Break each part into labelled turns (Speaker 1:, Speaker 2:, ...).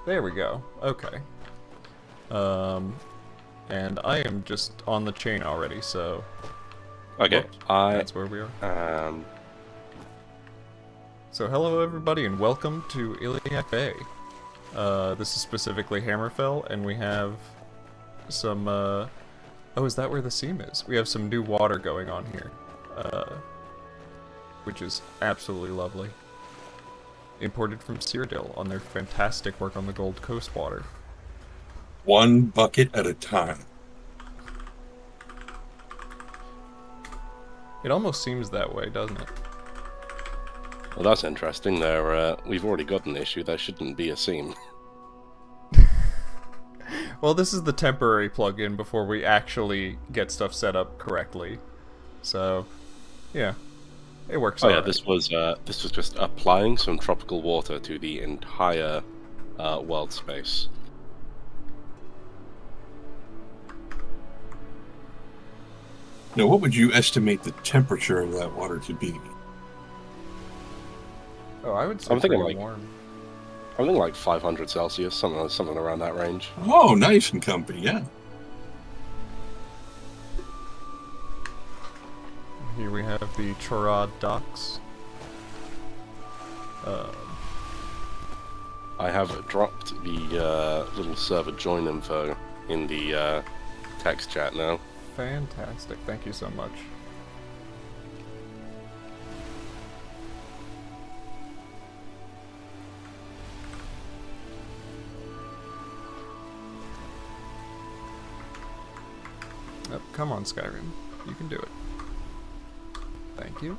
Speaker 1: There we go. Okay. And I am just on the chain already, so...
Speaker 2: Okay,
Speaker 1: Whoops, that's where we are. So hello everybody and welcome to Iliac Bay. This is specifically Hammerfell, and we have some, Oh, is that where the seam is? We have some new water going on here. Which is absolutely lovely. Imported from Cyrodiil on their fantastic work on the Gold Coast water.
Speaker 3: One bucket at a time.
Speaker 1: It almost seems that way, doesn't it?
Speaker 2: Well, that's interesting. We've already got an issue. There shouldn't be a seam.
Speaker 1: Well, this is the temporary plugin before we actually get stuff set up correctly. So, yeah, it works.
Speaker 2: Oh yeah,
Speaker 1: right.
Speaker 2: this was just applying some tropical water to the entire world space.
Speaker 3: Now, what would you estimate the temperature of that water to be?
Speaker 1: Oh, I would say
Speaker 2: I'm thinking
Speaker 1: pretty
Speaker 2: like
Speaker 1: warm.
Speaker 2: I'm thinking like 500 Celsius, something around that range.
Speaker 3: Oh, nice and comfy, yeah.
Speaker 1: Here we have the Chorad docks.
Speaker 2: I have dropped the little server join info in the text chat now.
Speaker 1: Fantastic, thank you so much. Oh, come on, Skyrim. You can do it. Thank you.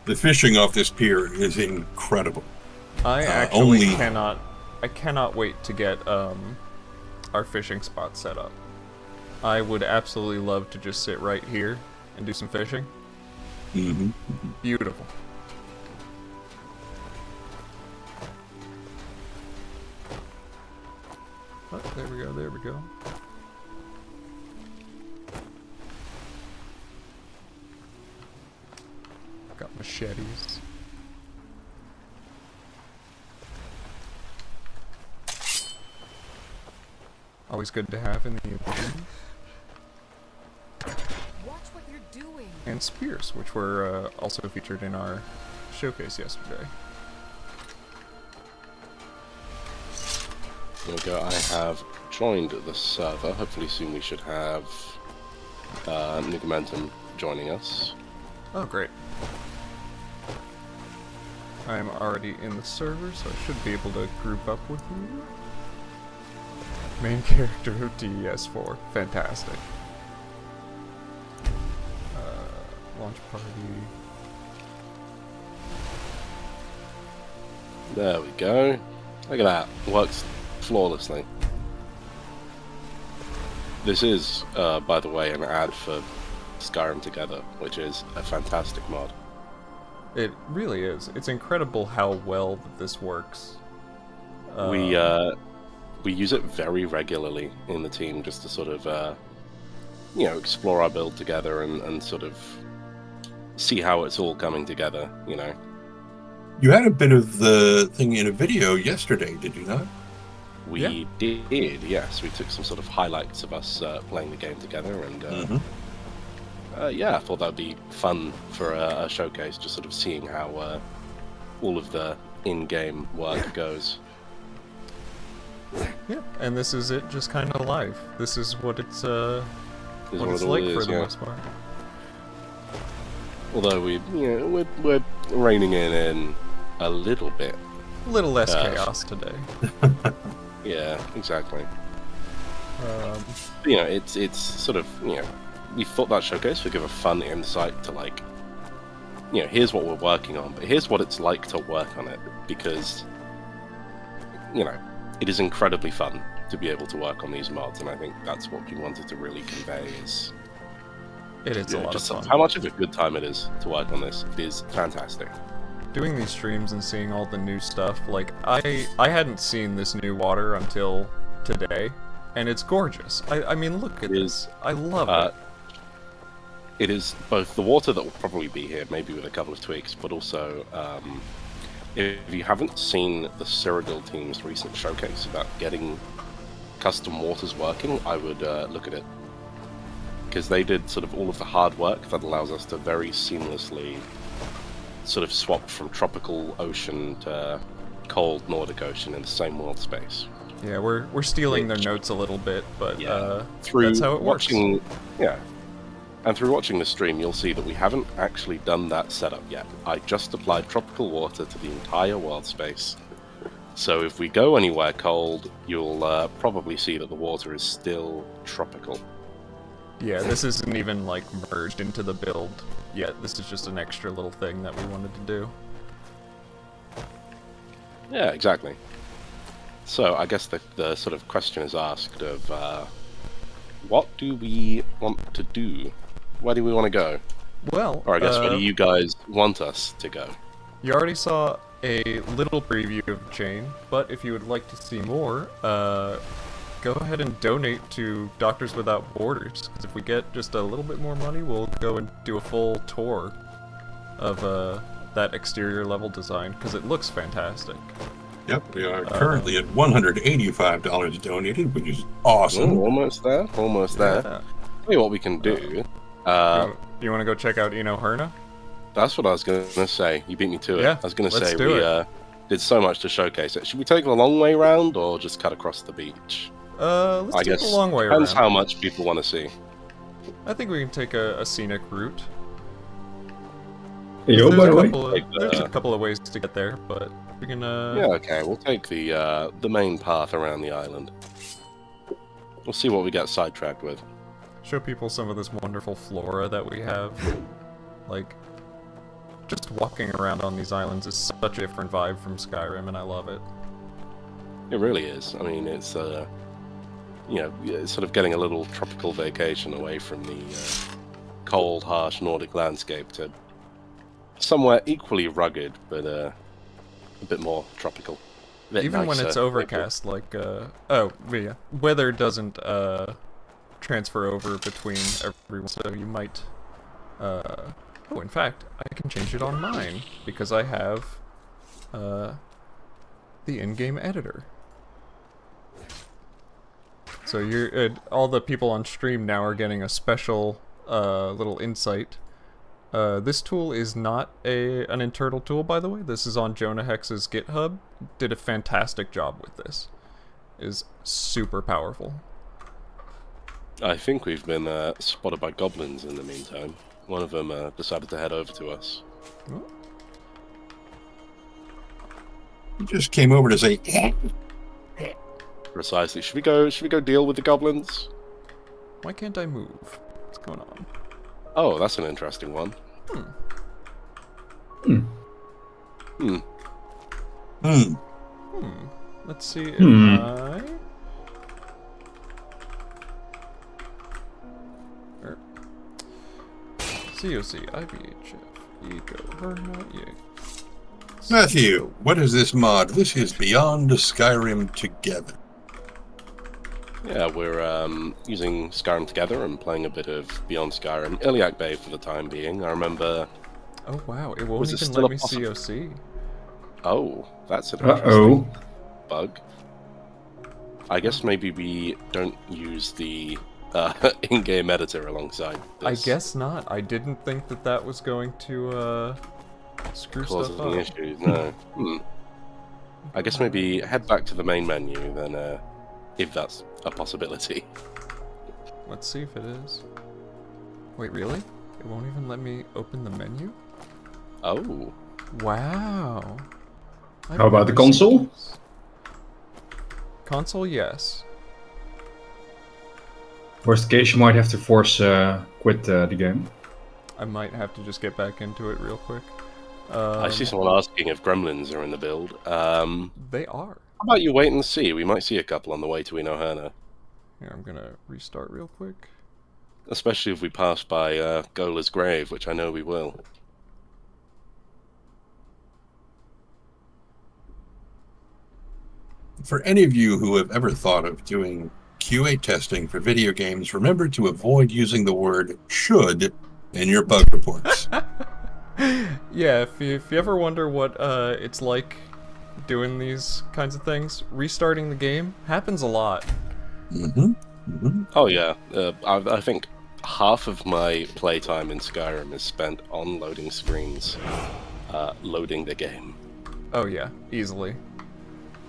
Speaker 3: The fishing off this pier is incredible.
Speaker 1: I actually
Speaker 3: only-
Speaker 1: I cannot wait to get our fishing spot set up. I would absolutely love to just sit right here and do some fishing.
Speaker 3: Mm-hmm.
Speaker 1: Beautiful. Oh, there we go, there we go. Got machetes. Always good to have in the evening.
Speaker 4: Watch what you're doing.
Speaker 1: And spears, which were also featured in our showcase yesterday.
Speaker 2: There we go. I have joined the server. Hopefully soon we should have Nigamentum joining us.
Speaker 1: Oh, great. I'm already in the server, so I should be able to group up with you. Main character of DES4. Fantastic. Launch party.
Speaker 2: There we go. Look at that. Works flawlessly. This is, by the way, an ad for Skyrim Together, which is a fantastic mod.
Speaker 1: It really is. It's incredible how well that this works.
Speaker 2: We use it very regularly in the team just to sort of, explore our build together and sort of see how it's all coming together, you know.
Speaker 3: You had a bit of the thing in a video yesterday, did you not?
Speaker 2: We did, yes. We took some sort of highlights of us playing the game together, and yeah, I thought that would be fun for a showcase, just sort of seeing how all of the in-game work goes.
Speaker 1: Yeah, and this is it, just kind of live. This is what it's
Speaker 2: Is
Speaker 1: what it's
Speaker 2: it
Speaker 1: like
Speaker 2: is,
Speaker 1: for the
Speaker 2: yeah.
Speaker 1: most part.
Speaker 2: Although we're reining in a little bit.
Speaker 1: A little less chaos today.
Speaker 2: Yeah, exactly.
Speaker 1: Um,
Speaker 2: It's sort of, we thought that showcase would give a fun insight to, like, here's what we're working on, but here's what it's like to work on it, because, it is incredibly fun to be able to work on these mods, and I think that's what we wanted to really convey is
Speaker 1: it is a lot of
Speaker 2: just
Speaker 1: fun.
Speaker 2: how much of a good time it is to work on this. It is fantastic.
Speaker 1: Doing these streams and seeing all the new stuff, like, I hadn't seen this new water until today, and it's gorgeous. I mean, look at this. I love it.
Speaker 2: it is both the water that will probably be here, maybe with a couple of tweaks, but also if you haven't seen the Cyrodiil team's recent showcase about getting custom waters working, I would look at it. Because they did sort of all of the hard work that allows us to very seamlessly sort of swap from tropical ocean to cold Nordic Ocean in the same world space.
Speaker 1: Yeah, we're stealing their notes a little bit, but
Speaker 2: through
Speaker 1: that's how it works.
Speaker 2: Yeah, and through watching the stream, you'll see that we haven't actually done that setup yet. I just applied tropical water to the entire world space. So if we go anywhere cold, you'll probably see that the water is still tropical.
Speaker 1: Yeah, this isn't even like merged into the build yet. This is just an extra little thing that we wanted to do.
Speaker 2: Yeah, exactly. So I guess the sort of question is asked of what do we want to do? Where do we want to go?
Speaker 1: Well,
Speaker 2: or I guess where do you guys want us to go?
Speaker 1: You already saw a little preview of the chain, but if you would like to see more, go ahead and donate to Doctors Without Borders, because if we get just a little bit more money, we'll go and do a full tour of that exterior level design, because it looks fantastic.
Speaker 3: Yep, we are currently at $185 donated, which is awesome.
Speaker 2: Ooh, almost there, almost there.
Speaker 1: Yeah.
Speaker 2: Tell you what we can do.
Speaker 1: You want to go check out Eno Herna?
Speaker 2: That's what I was going to say. You beat me to it.
Speaker 1: Yeah,
Speaker 2: I was going to
Speaker 1: let's
Speaker 2: say
Speaker 1: do
Speaker 2: we
Speaker 1: it.
Speaker 2: did so much to showcase it. Should we take the long way round or just cut across the beach?
Speaker 1: Let's
Speaker 2: I
Speaker 1: take
Speaker 2: guess
Speaker 1: the long way
Speaker 2: depends
Speaker 1: around.
Speaker 2: how much people want to see.
Speaker 1: I think we can take a scenic route.
Speaker 4: Yo, by the way.
Speaker 1: There's a couple of ways to get there, but we can.
Speaker 2: Yeah, okay. We'll take the main path around the island. We'll see what we get sidetracked with.
Speaker 1: Show people some of this wonderful flora that we have. Like, just walking around on these islands is such a different vibe from Skyrim, and I love it.
Speaker 2: It really is. I mean, it's it's sort of getting a little tropical vacation away from the cold, harsh Nordic landscape to somewhere equally rugged, but a bit more tropical.
Speaker 1: Even when it's overcast, like weather doesn't transfer over between everyone, so you might. Oh, in fact, I can change it on mine because I have the in-game editor. So you're all the people on stream now are getting a special little insight. This tool is not an internal tool, by the way. This is on Jonah Hex's GitHub. Did a fantastic job with this. It is super powerful.
Speaker 2: I think we've been spotted by goblins in the meantime. One of them decided to head over to us.
Speaker 1: Oh.
Speaker 3: He just came over to say,
Speaker 2: Precisely. Should we go deal with the goblins?
Speaker 1: Why can't I move? What's going on?
Speaker 2: Oh, that's an interesting one.
Speaker 1: Let's see if I... COC, IBHF, Ego, Herna, yay.
Speaker 3: Matthew, what is this mod? This is Beyond Skyrim Together.
Speaker 2: Yeah, we're using Skyrim together and playing a bit of Beyond Skyrim. Iliac Bay for the time being. I remember...
Speaker 1: Oh wow, it won't
Speaker 2: Was it
Speaker 1: even
Speaker 2: still
Speaker 1: let me
Speaker 2: a
Speaker 1: COC.
Speaker 2: Oh, that's an interesting bug. I guess maybe we don't use the in-game editor alongside this.
Speaker 1: I guess not. I didn't think that was going to screw
Speaker 2: Cause
Speaker 1: stuff
Speaker 2: any
Speaker 1: up.
Speaker 2: issues, no. I guess maybe head back to the main menu then, if that's a possibility.
Speaker 1: Let's see if it is. Wait, really? It won't even let me open the menu?
Speaker 2: Oh.
Speaker 1: Wow.
Speaker 4: How about the console?
Speaker 1: Console, yes.
Speaker 4: Worst case, you might have to force quit the game.
Speaker 1: I might have to just get back into it real quick.
Speaker 2: I see someone asking if gremlins are in the build.
Speaker 1: They are.
Speaker 2: How about you wait and see? We might see a couple on the way to Enoherna.
Speaker 1: Here, I'm gonna restart real quick.
Speaker 2: Especially if we pass by Gola's grave, which I know we will.
Speaker 3: For any of you who have ever thought of doing QA testing for video games, remember to avoid using the word should in your bug reports.
Speaker 1: Yeah, if you ever wonder what it's like doing these kinds of things, restarting the game happens a lot.
Speaker 2: Oh yeah, I think half of my playtime in Skyrim is spent on loading screens, loading the game.
Speaker 1: Oh yeah, easily.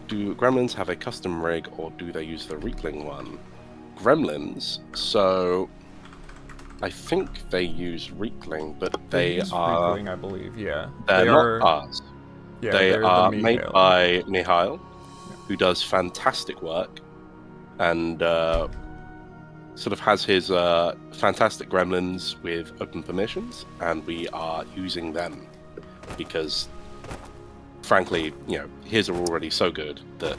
Speaker 2: Do Gremlins have a custom rig, or do they use the Reekling one? Gremlins, so I think they use Reekling, but they
Speaker 1: use
Speaker 2: are...
Speaker 1: Reekling, I believe, yeah.
Speaker 2: They're
Speaker 1: they
Speaker 2: not
Speaker 1: are
Speaker 2: ours.
Speaker 1: Yeah,
Speaker 2: They
Speaker 1: they're
Speaker 2: are
Speaker 1: the
Speaker 2: made
Speaker 1: Mihail.
Speaker 2: by Mihail, who does fantastic work, and sort of has his fantastic gremlins with open permissions, and we are using them because, frankly, his are already so good that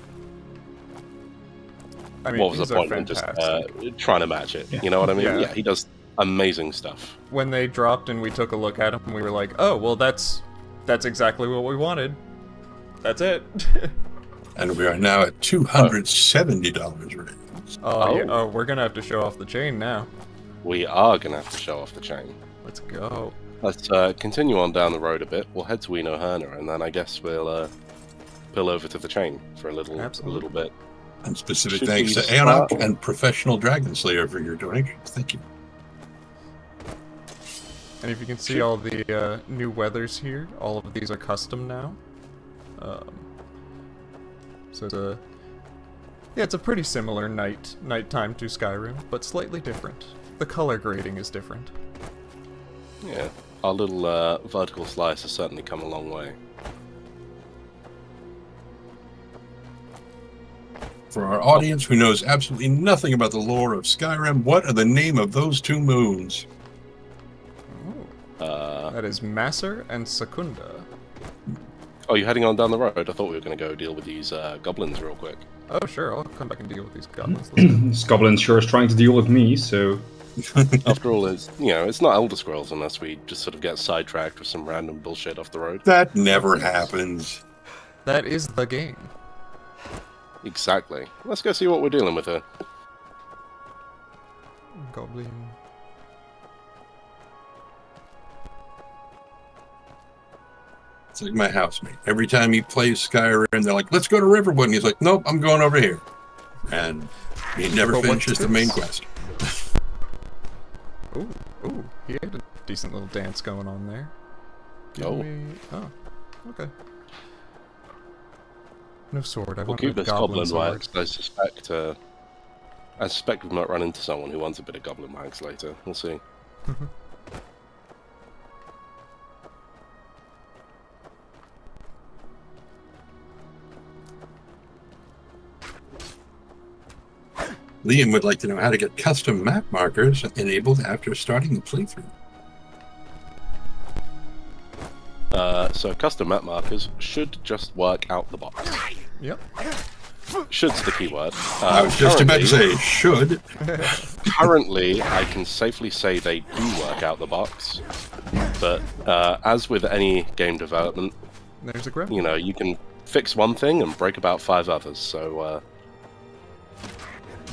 Speaker 1: I mean,
Speaker 2: what was
Speaker 1: these
Speaker 2: the
Speaker 1: are
Speaker 2: point in just
Speaker 1: fantastic.
Speaker 2: trying to match it?
Speaker 4: Yeah.
Speaker 2: You know what I mean?
Speaker 1: Yeah.
Speaker 2: Yeah, he does amazing stuff.
Speaker 1: When they dropped and we took a look at them, we were like, oh, well, that's exactly what we wanted. That's it.
Speaker 3: And we are now at $270 raised.
Speaker 1: Oh, yeah. Oh, we're gonna have to show off the chain now.
Speaker 2: We are going to have to show off the chain.
Speaker 1: Let's go.
Speaker 2: Let's continue on down the road a bit. We'll head to Eno Herner, and then I guess we'll pull over to the chain for a little bit.
Speaker 3: And specific
Speaker 2: Should
Speaker 3: thanks
Speaker 2: we
Speaker 3: to Aonok
Speaker 2: start?
Speaker 3: and Professional Dragon Slayer for your donations. Thank you.
Speaker 1: And if you can see all the new weathers here, all of these are custom now. So it's a pretty similar nighttime to Skyrim, but slightly different. The color grading is different.
Speaker 2: Yeah, our little vertical slice has certainly come a long way.
Speaker 3: For our audience who knows absolutely nothing about the lore of Skyrim, what are the name of those two moons?
Speaker 1: That is Masser and Secunda.
Speaker 2: Oh, you're heading on down the road? I thought we were going to go deal with these goblins real quick.
Speaker 1: Oh, sure, I'll come back and deal with these goblins. Let's go.
Speaker 4: This goblin sure is trying to deal with me, so...
Speaker 2: After all, it's not Elder Scrolls unless we just sort of get sidetracked with some random bullshit off the road.
Speaker 3: That never happens.
Speaker 1: That is the game.
Speaker 2: Exactly. Let's go see what we're dealing with here.
Speaker 1: Goblin.
Speaker 3: It's like my housemate. Every time he plays Skyrim, they're like, let's go to Riverwood. And he's like, nope, I'm going over here. And he never
Speaker 1: But what's
Speaker 3: finishes the main
Speaker 1: this?
Speaker 3: quest.
Speaker 1: Ooh, he had a decent little dance going on there.
Speaker 2: Oh.
Speaker 1: Oh, okay. No sword. I
Speaker 2: We'll
Speaker 1: want
Speaker 2: keep
Speaker 1: a
Speaker 2: this
Speaker 1: goblin
Speaker 2: goblin
Speaker 1: sword.
Speaker 2: wax. I suspect we might run into someone who wants a bit of goblin wax later. We'll see.
Speaker 3: Liam would like to know how to get custom map markers enabled after starting the playthrough.
Speaker 2: So custom map markers should just work out the box.
Speaker 1: Yep.
Speaker 2: Should's the keyword.
Speaker 3: I was just about to say, should.
Speaker 2: Currently, I can safely say they do work out the box, but as with any game development,
Speaker 1: There's a gremlin.
Speaker 2: you can fix one thing and break about 5 others, so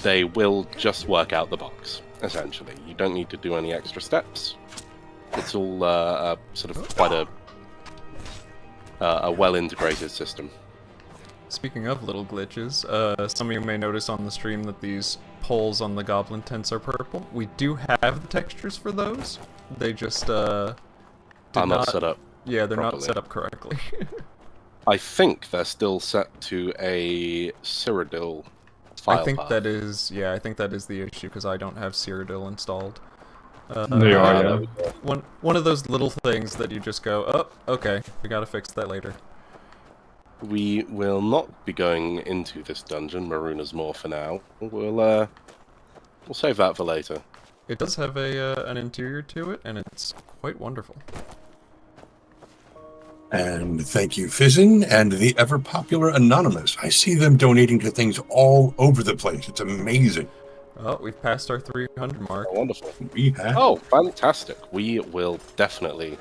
Speaker 2: they will just work out the box, essentially. You don't need to do any extra steps. It's all sort of quite a well-integrated system.
Speaker 1: Speaking of little glitches, some of you may notice on the stream that these poles on the goblin tents are purple. We do have the textures for those. They just
Speaker 2: Are not set up.
Speaker 1: Yeah, they're not
Speaker 2: properly.
Speaker 1: set up correctly.
Speaker 2: I think they're still set to a Cyrodiil file
Speaker 1: I think
Speaker 2: path.
Speaker 1: that is, yeah, I think that is the issue because I don't have Cyrodiil installed.
Speaker 4: They are, yeah.
Speaker 1: One of those little things that you just go, oh, okay, we gotta fix that later.
Speaker 2: We will not be going into this dungeon, Maruna's Moor, for now. We'll save that for later.
Speaker 1: It does have an interior to it, and it's quite wonderful.
Speaker 3: And thank you, Fizzin, and the ever-popular Anonymous. I see them donating to things all over the place. It's amazing.
Speaker 1: Oh, we've passed our 300 mark.
Speaker 2: Oh, wonderful.
Speaker 3: We have.
Speaker 2: Oh, fantastic. We will definitely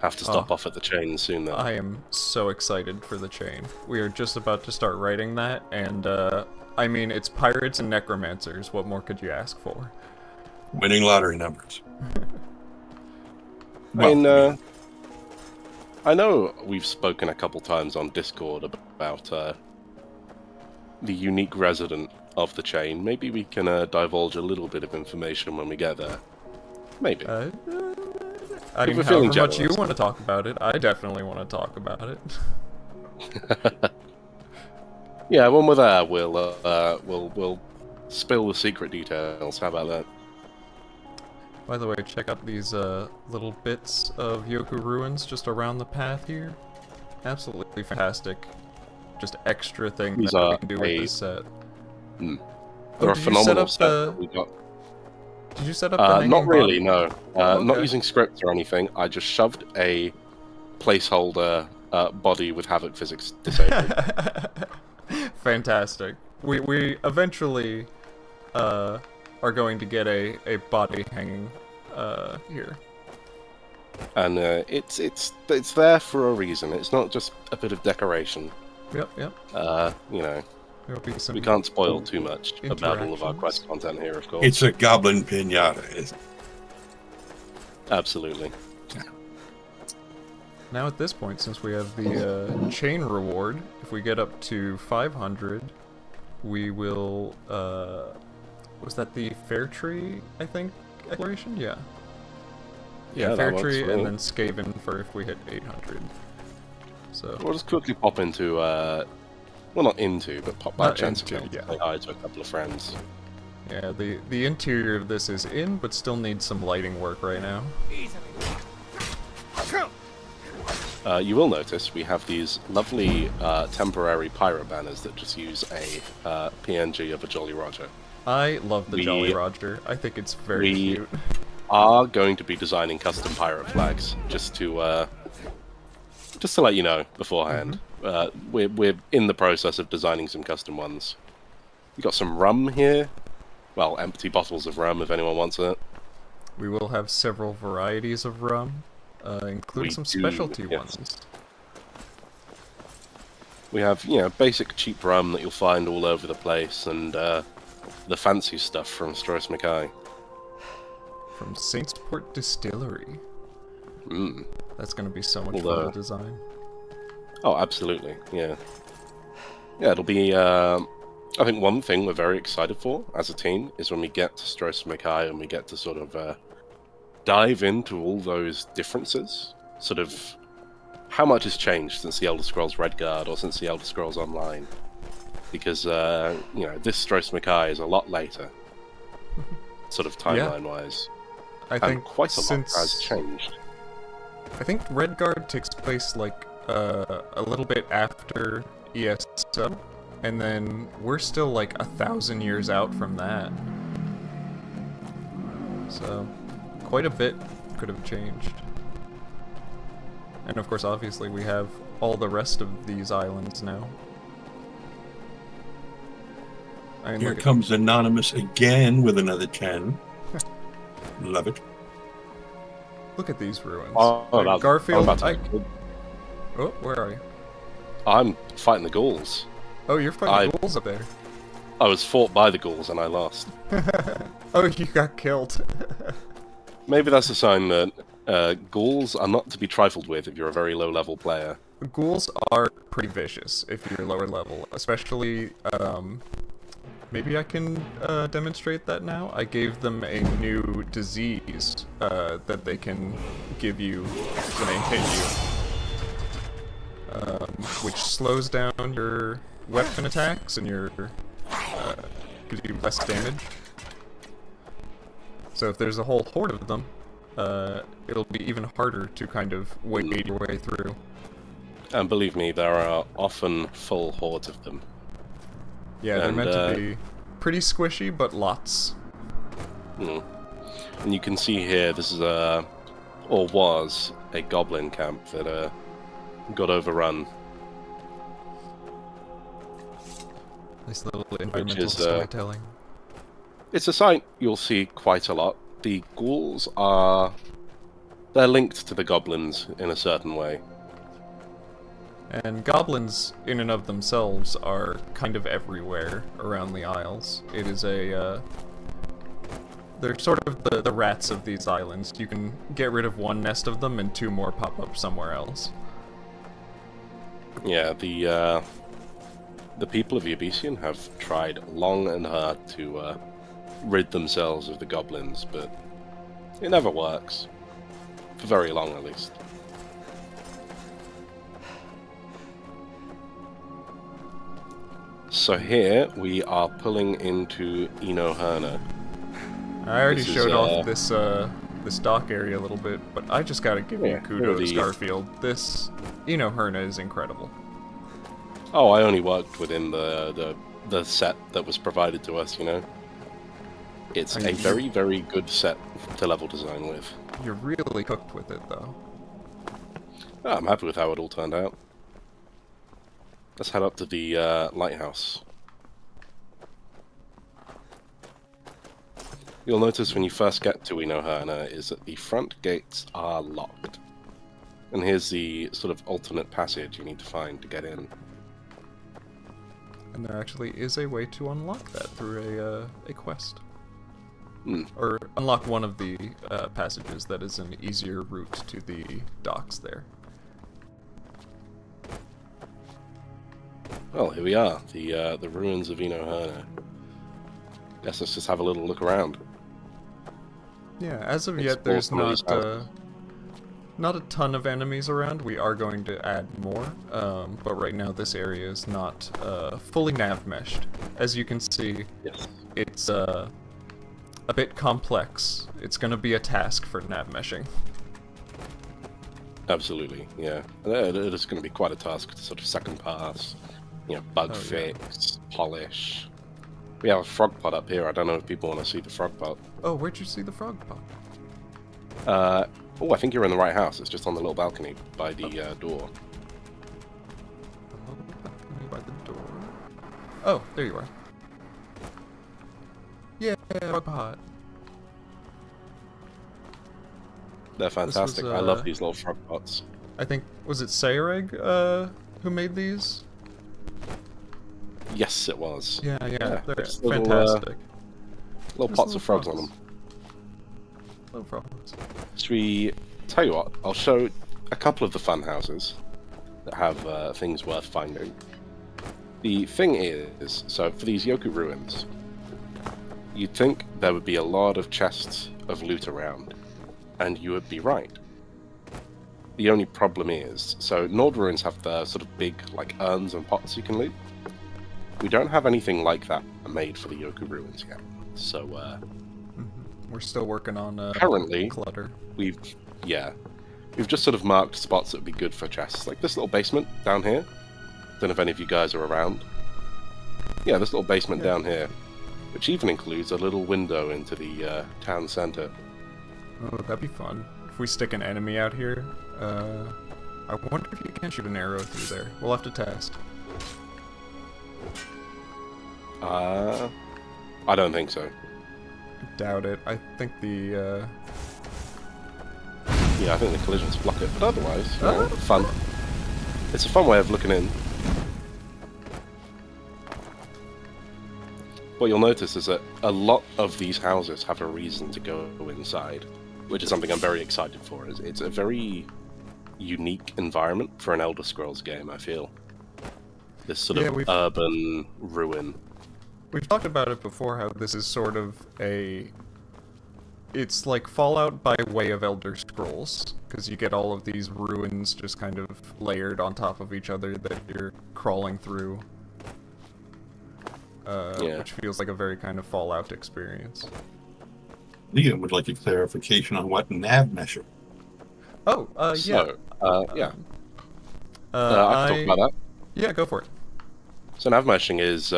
Speaker 2: have to stop off at the chain soon then.
Speaker 1: I am so excited for the chain. We are just about to start writing that, and I mean, it's pirates and necromancers. What more could you ask for?
Speaker 3: Winning lottery numbers.
Speaker 2: I know we've spoken a couple times on Discord about the unique resident of the chain. Maybe we can divulge a little bit of information when we get there. Maybe.
Speaker 1: I
Speaker 2: If
Speaker 1: mean,
Speaker 2: we're feeling
Speaker 1: however much you
Speaker 2: generous.
Speaker 1: want to talk about it, I definitely want to talk about it.
Speaker 2: Yeah, when we're there, we'll spill the secret details. How about that?
Speaker 1: By the way, check out these little bits of Yoku ruins just around the path here. Absolutely fantastic. Just extra thing
Speaker 2: These
Speaker 1: that we
Speaker 2: are
Speaker 1: can do with this set.
Speaker 2: They're
Speaker 1: Oh,
Speaker 2: a
Speaker 1: did you set
Speaker 2: phenomenal
Speaker 1: up
Speaker 2: set
Speaker 1: the-
Speaker 2: that we got.
Speaker 1: Did you set up the hanging
Speaker 2: Not really,
Speaker 1: body?
Speaker 2: no.
Speaker 1: Oh,
Speaker 2: Not
Speaker 1: okay.
Speaker 2: using scripts or anything. I just shoved a placeholder body with Havoc physics disabled.
Speaker 1: Fantastic. We eventually are going to get a body hanging here.
Speaker 2: And it's there for a reason. It's not just a bit of decoration.
Speaker 1: Yep.
Speaker 2: You know,
Speaker 1: There'll be some
Speaker 2: we can't spoil too much about all of our
Speaker 1: interactions.
Speaker 2: quest content here, of course.
Speaker 3: It's a goblin pinata.
Speaker 2: Absolutely.
Speaker 1: Now at this point, since we have the chain reward, if we get up to 500, we will, was that the Fair Tree, I think, exploration? Yeah.
Speaker 2: Yeah,
Speaker 1: Fair
Speaker 2: that works
Speaker 1: Tree
Speaker 2: for
Speaker 1: and
Speaker 2: me.
Speaker 1: then Skaven for if we hit 800. So,
Speaker 2: We'll just quickly pop into, well, not into, but pop by
Speaker 1: Not
Speaker 2: chance
Speaker 1: into,
Speaker 2: account to
Speaker 1: yeah.
Speaker 2: say hi to a couple of friends.
Speaker 1: yeah, the interior of this is in, but still needs some lighting work right now.
Speaker 2: You will notice we have these lovely temporary pirate banners that just use a PNG of a Jolly Roger.
Speaker 1: I love the
Speaker 2: We-
Speaker 1: Jolly Roger. I think it's very
Speaker 2: we-
Speaker 1: cute.
Speaker 2: Are going to be designing custom pirate flags just to let you know beforehand. We're in the process of designing some custom ones. We got some rum here. Well, empty bottles of rum if anyone wants it.
Speaker 1: We will have several varieties of rum, including
Speaker 2: We
Speaker 1: some
Speaker 2: do,
Speaker 1: specialty
Speaker 2: yes.
Speaker 1: ones.
Speaker 2: We have, basic cheap rum that you'll find all over the place, and the fancy stuff from Stross Mackay.
Speaker 1: From Saintsport Distillery.
Speaker 2: Mm.
Speaker 1: That's going to be so much
Speaker 2: Well,
Speaker 1: fun to design.
Speaker 2: Oh, absolutely, yeah. Yeah, it'll be, I think one thing we're very excited for as a team is when we get to Stross Mackay and we get to sort of dive into all those differences. Sort of how much has changed since the Elder Scrolls Redguard or since the Elder Scrolls Online. Because, this Stross Mackay is a lot later. Sort of timeline-wise.
Speaker 1: I
Speaker 2: And
Speaker 1: think
Speaker 2: quite a lot
Speaker 1: since
Speaker 2: has changed.
Speaker 1: I think Redguard takes place like a little bit after ESO, and then we're still like 1,000 years out from that. So quite a bit could have changed. And of course, obviously, we have all the rest of these islands now. I mean,
Speaker 3: Here
Speaker 1: look at-
Speaker 3: comes Anonymous again with another 10. Love it.
Speaker 1: Look at these ruins.
Speaker 2: Oh, that's
Speaker 1: Garfield,
Speaker 2: I'm, about to-
Speaker 1: Oh, where are you?
Speaker 2: I'm fighting the ghouls.
Speaker 1: Oh, you're fighting ghouls up there.
Speaker 2: I was fought by the ghouls and I lost.
Speaker 1: Oh, you got killed.
Speaker 2: Maybe that's a sign that ghouls are not to be trifled with if you're a very low-level player.
Speaker 1: Ghouls are pretty vicious if you're lower level, especially, maybe I can demonstrate that now. I gave them a new disease that they can give you when they hit you, which slows down your weapon attacks and gives you less damage. So if there's a whole horde of them, it'll be even harder to kind of wade your way through.
Speaker 2: And believe me, there are often full hordes of them.
Speaker 1: Yeah, they're
Speaker 2: And,
Speaker 1: meant to be pretty squishy, but lots.
Speaker 2: Mm. And you can see here, this is or was, a goblin camp that got overrun.
Speaker 1: Nice little environmental
Speaker 2: is,
Speaker 1: storytelling.
Speaker 2: It's a sight you'll see quite a lot. The ghouls they're linked to the goblins in a certain way.
Speaker 1: And goblins, in and of themselves, are kind of everywhere around the Isles. It is a They're sort of the rats of these islands. You can get rid of one nest of them and 2 more pop up somewhere else.
Speaker 2: Yeah, the people of Yabesian have tried long and hard to rid themselves of the goblins, but it never works. For very long, at least. So here, we are pulling into Inoherna.
Speaker 1: I already
Speaker 2: This is,
Speaker 1: showed off this dock area a little bit, but I just gotta give you kudos,
Speaker 2: the-
Speaker 1: Garfield. This Inoherna is incredible.
Speaker 2: Oh, I only worked within the set that was provided to us, you know? It's a very, very good set to level design with.
Speaker 1: You're really cooked with it, though.
Speaker 2: Oh, I'm happy with how it all turned out. Let's head up to the lighthouse. You'll notice when you first get to Inoherna is that the front gates are locked. And here's the sort of alternate passage you need to find to get in.
Speaker 1: And there actually is a way to unlock that through a quest.
Speaker 2: Hmm.
Speaker 1: Or unlock one of the passages that is an easier route to the docks there.
Speaker 2: Well, here we are, the ruins of Inoherna. Guess let's just have a little look around.
Speaker 1: Yeah, as of
Speaker 2: Explore
Speaker 1: yet, there's
Speaker 2: some of these houses.
Speaker 1: not a ton of enemies around. We are going to add more, but right now this area is not fully nav meshed. As you can see,
Speaker 2: Yes.
Speaker 1: it's a bit complex. It's going to be a task for nav meshing.
Speaker 2: Absolutely, yeah. It is going to be quite a task to sort of second pass, you know, bug
Speaker 1: Oh, yeah.
Speaker 2: fix, polish. We have a frog pot up here. I don't know if people want to see the frog pot.
Speaker 1: Oh, where'd you see the frog pot?
Speaker 2: Oh, I think you're in the right house. It's just on the little balcony by the door.
Speaker 1: Oh, balcony by the door. Oh, there you are. Yeah, frog pot.
Speaker 2: They're fantastic. I
Speaker 1: uh,
Speaker 2: love these little frog pots.
Speaker 1: I think, was it Sayreg who made these?
Speaker 2: Yes, it was.
Speaker 1: Yeah, they're
Speaker 2: just little,
Speaker 1: fantastic.
Speaker 2: Little
Speaker 1: Just
Speaker 2: pots of frogs on
Speaker 1: frogs.
Speaker 2: them.
Speaker 1: No problems.
Speaker 2: Should we tell you what? I'll show a couple of the fun houses that have things worth finding. The thing is, so for these Yoku ruins, you'd think there would be a lot of chests of loot around, and you would be right. The only problem is, so Nord ruins have the sort of big like urns and pots you can loot. We don't have anything like that made for the Yoku ruins yet. So
Speaker 1: We're still working on
Speaker 2: currently
Speaker 1: clutter.
Speaker 2: we've just sort of marked spots that would be good for chests, like this little basement down here. Don't know if any of you guys are around. Yeah, this little basement down here, which even includes a little window into the town center.
Speaker 1: Oh, that'd be fun. If we stick an enemy out here, I wonder if you can shoot an arrow through there. We'll have to test.
Speaker 2: I don't think so.
Speaker 1: Doubt it. I think the
Speaker 2: Yeah, I think the collisions block it, but otherwise, you know, fun. It's a fun way of looking in. What you'll notice is that a lot of these houses have a reason to go inside, which is something I'm very excited for. It's a very unique environment for an Elder Scrolls game, I feel. This sort of urban ruin.
Speaker 1: We've talked about it before, how this is sort of it's like Fallout by way of Elder Scrolls, because you get all of these ruins just kind of layered on top of each other that you're crawling through. Which feels like a very kind of Fallout experience.
Speaker 3: Liam would like a clarification on what nav measure.
Speaker 1: Oh, yeah.
Speaker 2: Yeah. I can talk about that.
Speaker 1: Yeah, go for it.
Speaker 2: So nav meshing is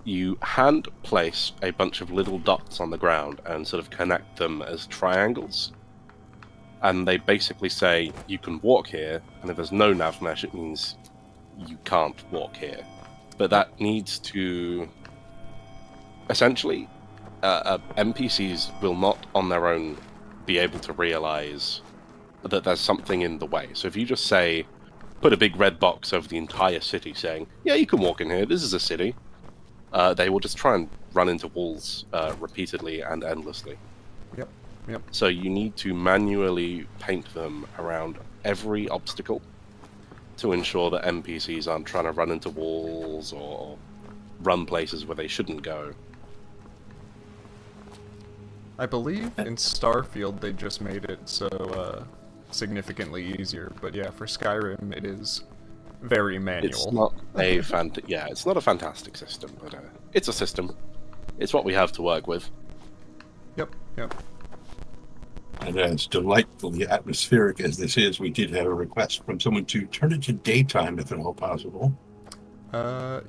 Speaker 2: you hand place a bunch of little dots on the ground and sort of connect them as triangles. And they basically say you can walk here, and if there's no nav mesh, it means you can't walk here. But that needs to... Essentially, NPCs will not on their own be able to realize that there's something in the way. So if you just say, put a big red box over the entire city saying, yeah, you can walk in here, this is a city, they will just try and run into walls repeatedly and endlessly.
Speaker 1: Yep. Yep.
Speaker 2: So you need to manually paint them around every obstacle to ensure that NPCs aren't trying to run into walls or run places where they shouldn't go.
Speaker 1: I believe in Starfield they just made it so significantly easier, but yeah, for Skyrim it is very manual.
Speaker 2: It's not a it's not a fantastic system, but it's a system. It's what we have to work with.
Speaker 1: Yep. Yep.
Speaker 3: And as delightfully atmospheric as this is, we did have a request from someone to turn it to daytime if at all possible.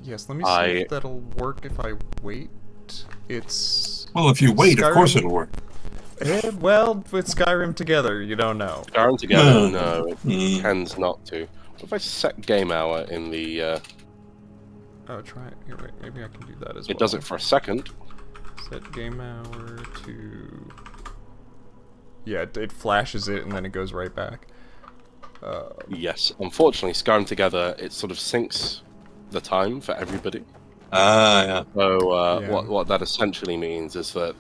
Speaker 1: Yes, let me see if that'll work if I wait. It's...
Speaker 3: Well, if you wait,
Speaker 1: Skyrim...
Speaker 3: of course it'll work.
Speaker 1: Well, with Skyrim together, you don't know.
Speaker 2: Skyrim together, no, it tends not to. What if I set game hour in the...
Speaker 1: Oh, try it. Here, wait, maybe I can do that as well.
Speaker 2: It does it for a second.
Speaker 1: Set game hour to... Yeah, it flashes it and then it goes right back.
Speaker 2: Yes, unfortunately, Skyrim together, it sort of syncs the time for everybody.
Speaker 3: Yeah.
Speaker 2: So
Speaker 1: Yeah.
Speaker 2: what that essentially means is that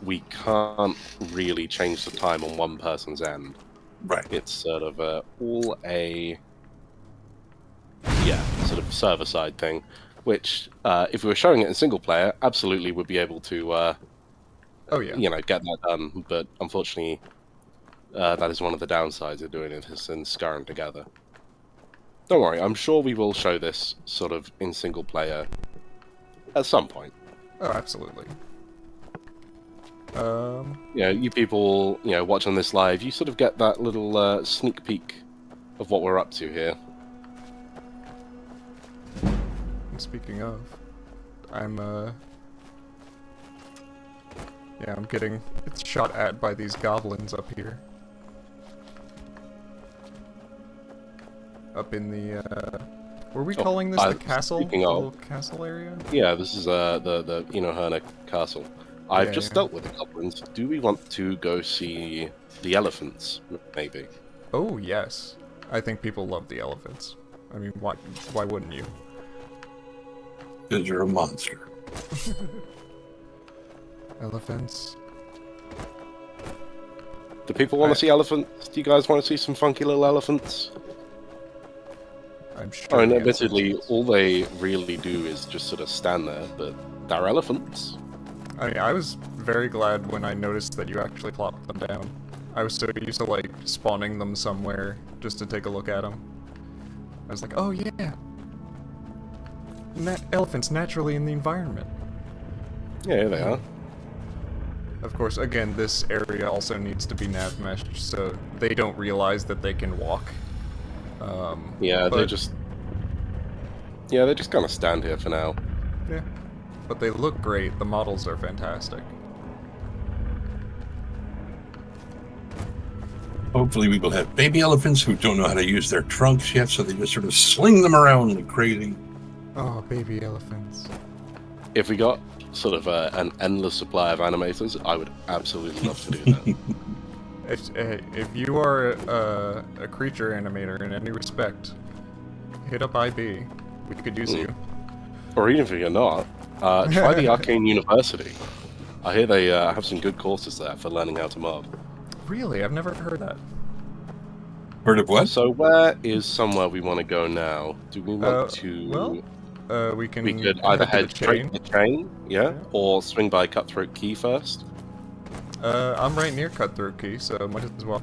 Speaker 2: we can't really change the time on one person's end.
Speaker 3: Right.
Speaker 2: It's sort of all a sort of server-side thing, which if we were showing it in single player, absolutely would be able to get that done. But unfortunately, that is one of the downsides of doing it in Skyrim together. Don't worry, I'm sure we will show this sort of in single player at some point.
Speaker 1: Oh, absolutely.
Speaker 2: You people, watching this live, you sort of get that little sneak peek of what we're up to here.
Speaker 1: And speaking of, I'm getting shot at by these goblins up here. Up in the, were we calling this the castle?
Speaker 2: Speaking
Speaker 1: the
Speaker 2: of,
Speaker 1: little castle area?
Speaker 2: Yeah, this is the Inoherna castle. I've just dealt with the goblins. Do we want to go see the elephants, maybe?
Speaker 1: Oh, yes. I think people love the elephants. I mean, why wouldn't you?
Speaker 3: Because you're a monster.
Speaker 1: Elephants.
Speaker 2: Do people want to see elephants? Do you guys want to see some funky little elephants?
Speaker 1: I'm sure.
Speaker 2: I mean, admittedly, all they really do is just sort of stand there, but they're elephants.
Speaker 1: I mean, I was very glad when I noticed that you actually plopped them down. I was so used to, like, spawning them somewhere just to take a look at them. I was like, oh yeah! Elephants naturally in the environment.
Speaker 2: Yeah, here they are.
Speaker 1: Of course, again, this area also needs to be nav meshed, so they don't realize that they can walk.
Speaker 2: They just kind of stand here for now.
Speaker 1: Yeah, but they look great. The models are fantastic.
Speaker 3: Hopefully we will have baby elephants who don't know how to use their trunks yet, so they just sort of sling them around like crazy.
Speaker 1: Oh, baby elephants.
Speaker 2: If we got sort of an endless supply of animators, I would absolutely love to do that.
Speaker 1: If you are a creature animator in any respect, hit up IB. We could use you.
Speaker 2: Or even if you're not, try the Arcane University. I hear they have some good courses there for learning how to mod.
Speaker 1: Really? I've never heard that.
Speaker 3: Heard of what?
Speaker 2: So where is somewhere we want to go now? Do we want to...
Speaker 1: Well, we
Speaker 2: could either head straight to the chain, or swing by Cutthroat Key first.
Speaker 1: I'm right near Cutthroat Key, so might as well.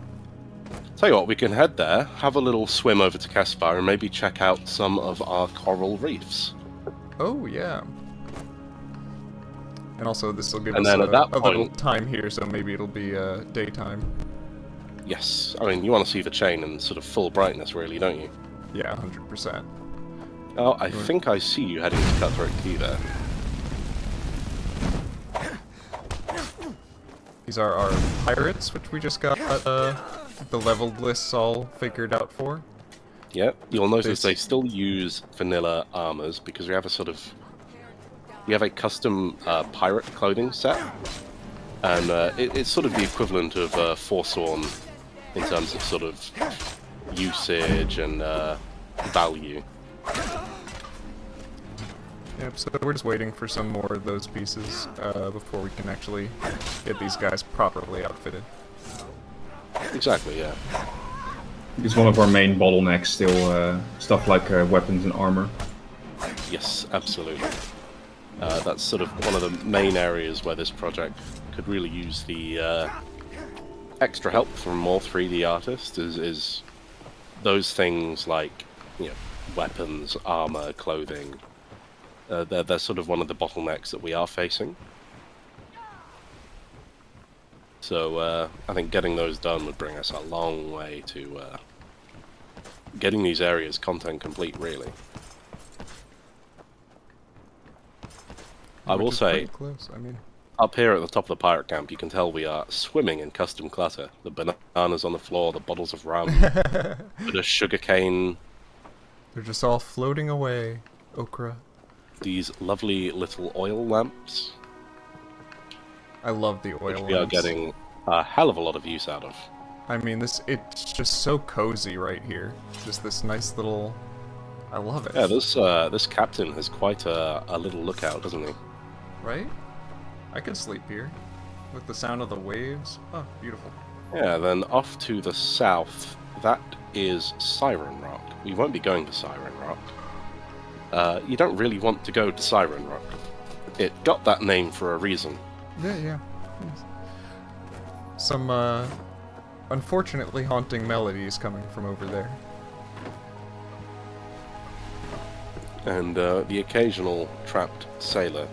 Speaker 2: Tell you what, we can head there, have a little swim over to Caspar, and maybe check out some of our coral reefs.
Speaker 1: Oh, yeah. And also, this will give
Speaker 2: And
Speaker 1: us
Speaker 2: then at that
Speaker 1: a little
Speaker 2: point-
Speaker 1: time here, so maybe it'll be daytime.
Speaker 2: Yes, I mean, you want to see the chain in sort of full brightness, really, don't you?
Speaker 1: Yeah, 100%.
Speaker 2: Oh, I think I see you heading to Cutthroat Key there.
Speaker 1: These are our pirates, which we just got the leveled lists all figured out for.
Speaker 2: Yeah, you'll notice they still use vanilla armors because we have a custom pirate clothing set, and it's sort of the equivalent of Forsworn in terms of sort of usage and value.
Speaker 1: Yep, so we're just waiting for some more of those pieces before we can actually get these guys properly outfitted.
Speaker 2: Exactly, yeah.
Speaker 4: It's one of our main bottlenecks still, stuff like weapons and armor.
Speaker 2: Yes, absolutely. That's sort of one of the main areas where this project could really use the extra help from more 3D artists, is those things like, you know, weapons, armor, clothing. They're sort of one of the bottlenecks that we are facing. So I think getting those done would bring us a long way to getting these areas content complete, really. I will say,
Speaker 1: close. I mean,
Speaker 2: up here at the top of the pirate camp, you can tell we are swimming in custom clutter. The bananas on the floor, the bottles of rum, bit of sugarcane.
Speaker 1: They're just all floating away. Okra.
Speaker 2: These lovely little oil lamps.
Speaker 1: I love the oil
Speaker 2: Which we are
Speaker 1: lamps.
Speaker 2: getting a hell of a lot of use out of.
Speaker 1: I mean, it's just so cozy right here. Just this nice little... I love it.
Speaker 2: Yeah, this captain has quite a little lookout, doesn't he?
Speaker 1: Right? I could sleep here. With the sound of the waves. Oh, beautiful.
Speaker 2: Yeah, then off to the south, that is Siren Rock. We won't be going to Siren Rock. You don't really want to go to Siren Rock. It got that name for a reason.
Speaker 1: Yeah. Yes. Some, unfortunately haunting melodies coming from over there.
Speaker 2: And the occasional trapped sailor.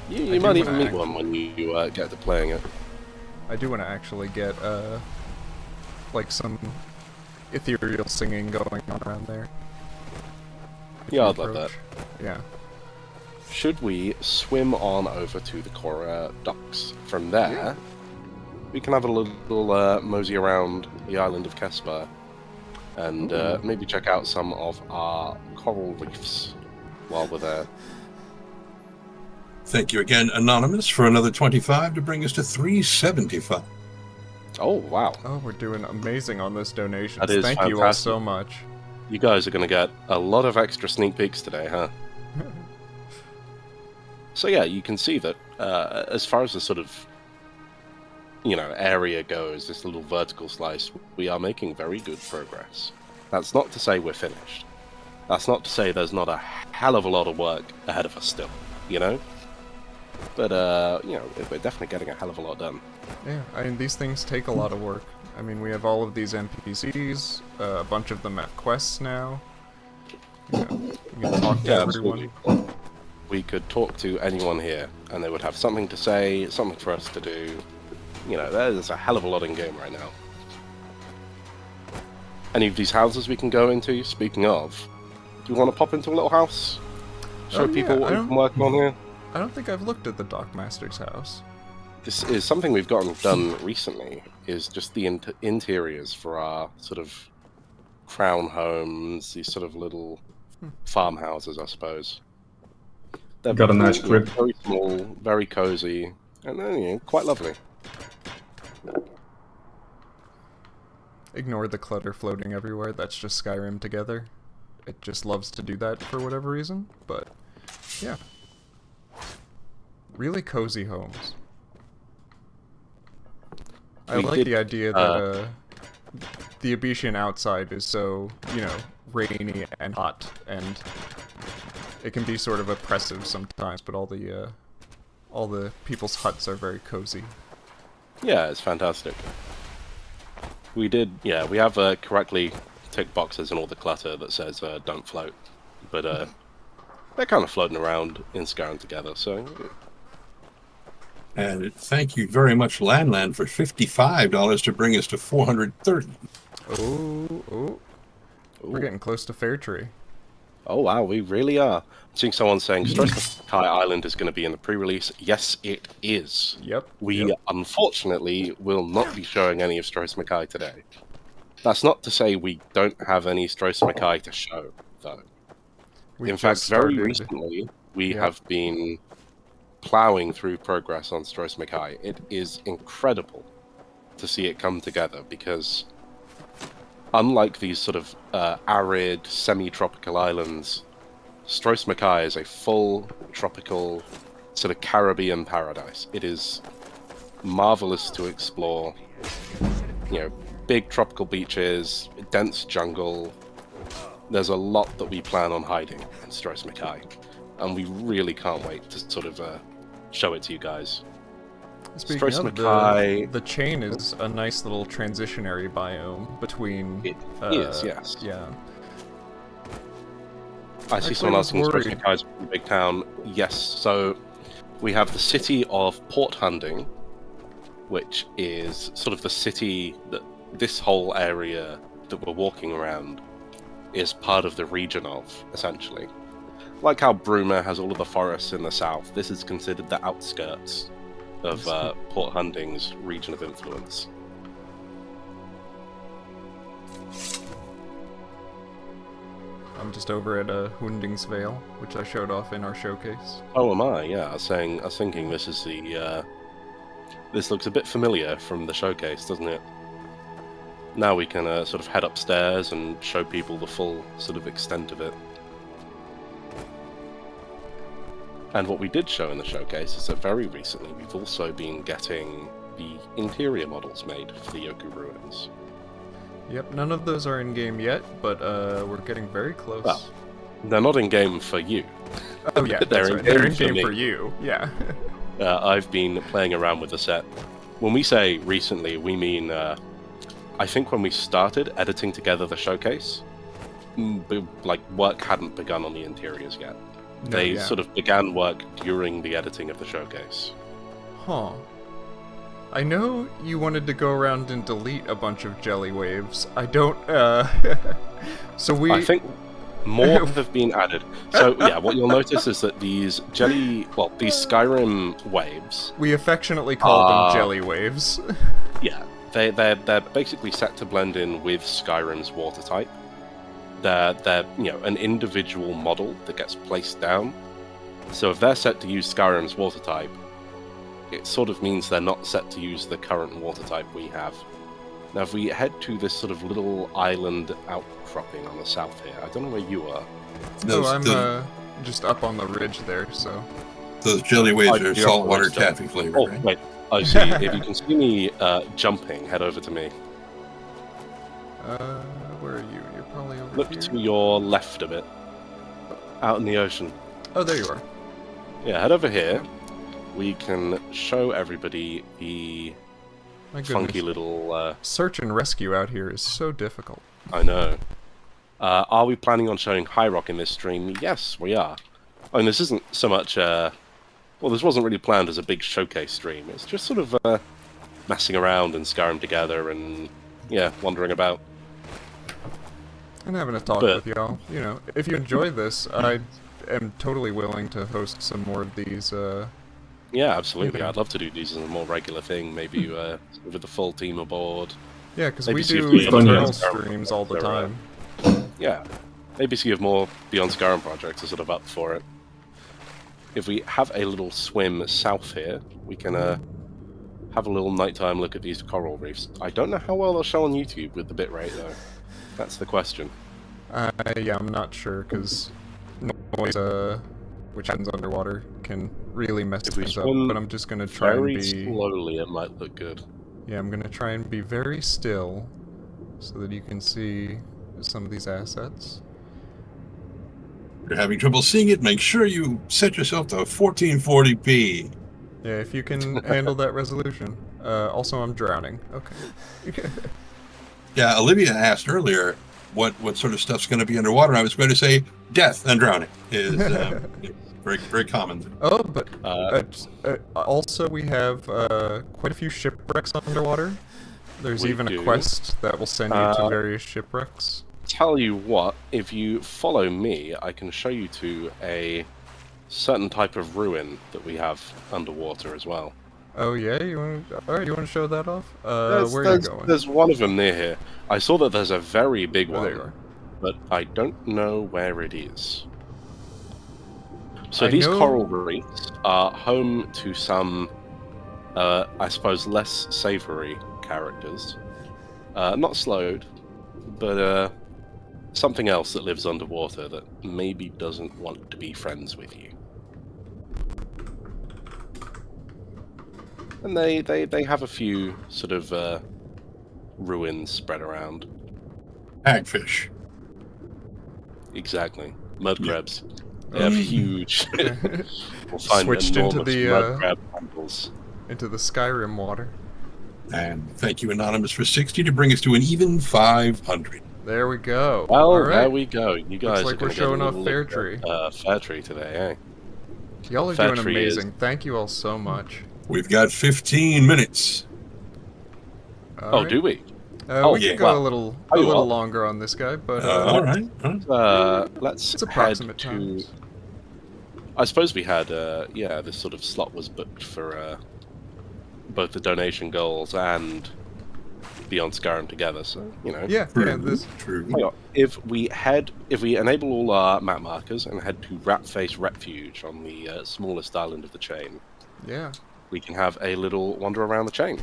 Speaker 2: You
Speaker 1: do
Speaker 2: might even
Speaker 1: wanna
Speaker 2: meet one when you get to playing it.
Speaker 1: I do want to actually get, like some ethereal singing going on around there.
Speaker 2: Yeah, I'd love that.
Speaker 1: Yeah.
Speaker 2: Should we swim on over to the Cora docks? From there, we can have a little mosey around the island of Caspar and maybe check out some of our coral reefs while we're there.
Speaker 3: Thank you again, Anonymous, for another 25 to bring us to 375.
Speaker 2: Oh, wow.
Speaker 1: Oh, we're doing amazing on this donation.
Speaker 2: That is
Speaker 1: Thank you all
Speaker 2: fantastic.
Speaker 1: so much.
Speaker 2: You guys are going to get a lot of extra sneak peeks today, huh? So yeah, you can see that as far as the sort of, you know, area goes, this little vertical slice, we are making very good progress. That's not to say we're finished. That's not to say there's not a hell of a lot of work ahead of us still, you know? But, you know, we're definitely getting a hell of a lot done.
Speaker 1: Yeah, I mean, these things take a lot of work. I mean, we have all of these NPCs, a bunch of them have quests now. You know, we can talk to everyone.
Speaker 2: Absolutely. We could talk to anyone here, and they would have something to say, something for us to do. You know, there's a hell of a lot in game right now. Any of these houses we can go into? Speaking of, do you want to pop into a little house? Show people what we've been working on here?
Speaker 1: I don't think I've looked at the Dockmaster's house.
Speaker 2: This is something we've gotten done recently, is just the interiors for our sort of crown homes, these sort of little farmhouses, I suppose. They've
Speaker 4: Got a nice crib.
Speaker 2: Very small, very cozy, and you know, quite lovely.
Speaker 1: Ignore the clutter floating everywhere, that's just Skyrim together. It just loves to do that for whatever reason, but yeah. Really cozy homes. I like the idea that the Abetian outside is so, you know, rainy and hot, and it can be sort of oppressive sometimes, but all the people's huts are very cozy.
Speaker 2: Yeah, it's fantastic. We have correctly ticked boxes in all the clutter that says don't float, but they're kind of floating around in Skyrim together, so...
Speaker 3: And thank you very much, Landland, for $55 to bring us to 430.
Speaker 1: Oh. We're getting close to Fair Tree.
Speaker 2: Oh wow, we really are. I'm seeing someone saying Strosmakai Island is going to be in the pre-release. Yes, it is.
Speaker 1: Yep.
Speaker 2: We unfortunately will not be showing any of Strosmakai today. That's not to say we don't have any Strosmakai to show, though. In fact, very recently, we have been plowing through progress on Strosmakai. It is incredible to see it come together, because unlike these sort of arid, semi-tropical islands, Stros Mackay is a full tropical sort of Caribbean paradise. It is marvelous to explore. You know, big tropical beaches, dense jungle. There's a lot that we plan on hiding in Stros Mackay, and we really can't wait to sort of show it to you guys.
Speaker 1: Speaking
Speaker 2: Stros
Speaker 1: of,
Speaker 2: Mackay,
Speaker 1: the chain is a nice little transitionary biome between...
Speaker 2: It is, yes.
Speaker 1: Yeah.
Speaker 2: I see someone asking Stros Mackay is a big town. Yes, so we have the city of Port Hunding, which is sort of the city that this whole area that we're walking around is part of the region of, essentially. Like how Bruma has all of the forests in the south, this is considered the outskirts of Port Hunding's region of influence.
Speaker 1: I'm just over at Hunding's Vale, which I showed off in our showcase.
Speaker 2: Oh, am I? Yeah, I was thinking this is the... this looks a bit familiar from the showcase, doesn't it? Now we can sort of head upstairs and show people the full sort of extent of it. And what we did show in the showcase is that very recently we've also been getting the interior models made for the Yoku Ruins.
Speaker 1: Yep, none of those are in-game yet, but we're getting very close.
Speaker 2: Well, they're not in-game for you.
Speaker 1: Oh yeah, that's right. They're in-game for you, yeah.
Speaker 2: I've been playing around with the set. When we say recently, we mean, I think when we started editing together the showcase, like, work hadn't begun on the interiors yet. They sort of began work during the editing of the showcase.
Speaker 1: Huh. I know you wanted to go around and delete a bunch of jelly waves. I don't, so we...
Speaker 2: I think more have been added. So, yeah, what you'll notice is that these these Skyrim waves...
Speaker 1: We affectionately call them jelly waves.
Speaker 2: Yeah, they're basically set to blend in with Skyrim's water type. They're an individual model that gets placed down. So if they're set to use Skyrim's water type, it sort of means they're not set to use the current water type we have. Now if we head to this sort of little island outcropping on the south here, I don't know where you are.
Speaker 1: I'm just up on the ridge there, so...
Speaker 3: Those jelly waves are saltwater taffy flavored,
Speaker 2: Oh,
Speaker 3: right?
Speaker 2: wait. I see. If you can see me jumping, head over to me.
Speaker 1: Where are you? You're probably over
Speaker 2: Look
Speaker 1: here?
Speaker 2: to your left a bit. Out in the ocean.
Speaker 1: Oh, there you are.
Speaker 2: Yeah, head over here. We can show everybody the
Speaker 1: My goodness.
Speaker 2: funky little...
Speaker 1: Search and rescue out here is so difficult.
Speaker 2: I know. Are we planning on showing High Rock in this stream? Yes, we are. I mean, this isn't so much... well, this wasn't really planned as a big showcase stream. It's just sort of messing around in Skyrim together and, yeah, wandering about.
Speaker 1: And having a talk with y'all. You know, if you enjoy this, I am totally willing to host some more of these.
Speaker 2: Yeah, absolutely. I'd love to do these as a more regular thing. Maybe with the full team aboard.
Speaker 1: Yeah, because
Speaker 2: Maybe
Speaker 1: we
Speaker 2: see if
Speaker 1: do
Speaker 2: we can
Speaker 1: internal
Speaker 2: do
Speaker 1: streams all the time.
Speaker 2: Yeah. Maybe see if more Beyond Skyrim projects are sort of up for it. If we have a little swim south here, we can have a little nighttime look at these coral reefs. I don't know how well they'll show on YouTube with the bitrate, though. That's the question.
Speaker 1: Yeah, I'm not sure, because noise, which happens underwater, can really mess things up, but I'm just going to try and be...
Speaker 2: Very slowly, it might look good.
Speaker 1: Yeah, I'm going to try and be very still, so that you can see some of these assets.
Speaker 3: If you're having trouble seeing it, make sure you set yourself to 1440p.
Speaker 1: Yeah, if you can handle that resolution. Also, I'm drowning. Okay.
Speaker 3: Yeah, Olivia asked earlier what sort of stuff's going to be underwater. I was going to say death and drowning is very, very common.
Speaker 1: Oh, but also we have quite a few shipwrecks underwater. There's even a quest that will send you to various shipwrecks.
Speaker 2: Tell you what, if you follow me, I can show you to a certain type of ruin that we have underwater as well.
Speaker 1: Oh yeah, you want to show that off? Where are you going?
Speaker 2: There's one of them near here. I saw that there's a very big one,
Speaker 1: there you are.
Speaker 2: but I don't know where it is. So these coral reefs are home to some, I suppose, less savory characters. Not slowed, but something else that lives underwater that maybe doesn't want to be friends with you. And they have a few sort of ruins spread around.
Speaker 3: Hagfish.
Speaker 2: Exactly. Mud
Speaker 3: Yeah.
Speaker 2: crabs. They have huge. We'll find
Speaker 1: Switched into
Speaker 2: enormous
Speaker 1: the,
Speaker 2: mud crab handles.
Speaker 1: into the Skyrim water.
Speaker 3: And thank you, Anonymous, for 60 to bring us to an even 500.
Speaker 1: There we go.
Speaker 2: Well,
Speaker 1: All right.
Speaker 2: there we go. You guys
Speaker 1: like
Speaker 2: are gonna
Speaker 1: we're showing
Speaker 2: get a
Speaker 1: off
Speaker 2: little
Speaker 1: Fair
Speaker 2: look
Speaker 1: Tree.
Speaker 2: at, Fair Tree today,
Speaker 1: Y'all are
Speaker 2: Fair
Speaker 1: doing
Speaker 2: Tree is-
Speaker 1: amazing. Thank you all so much.
Speaker 3: We've got 15 minutes.
Speaker 1: All
Speaker 2: Oh,
Speaker 1: right.
Speaker 2: do we?
Speaker 1: We
Speaker 3: yeah.
Speaker 1: can go
Speaker 2: Well,
Speaker 1: a little
Speaker 2: tell you what.
Speaker 1: longer on this guy, but
Speaker 3: All right.
Speaker 2: Let's
Speaker 1: it's
Speaker 2: head
Speaker 1: approximate
Speaker 2: to.
Speaker 1: times.
Speaker 2: I suppose we had, this sort of slot was booked for both the donation goals and Beyond Skyrim together. So
Speaker 1: Yeah, this
Speaker 3: True.
Speaker 2: Hang on. If we enable all our map markers and head to Ratface Refuge on the smallest island of the chain,
Speaker 1: yeah.
Speaker 2: we can have a little wander around the chain.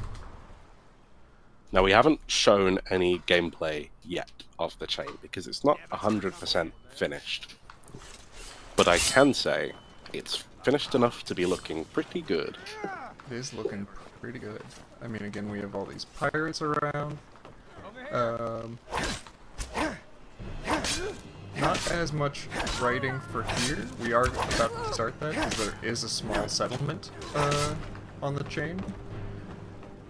Speaker 2: Now, we haven't shown any gameplay yet of the chain because it's not 100% finished. But I can say it's finished enough to be looking pretty good.
Speaker 1: It is looking pretty good. I mean, again, we have all these pirates around. Not as much writing for here. We are about to start that because there is a small settlement on the chain.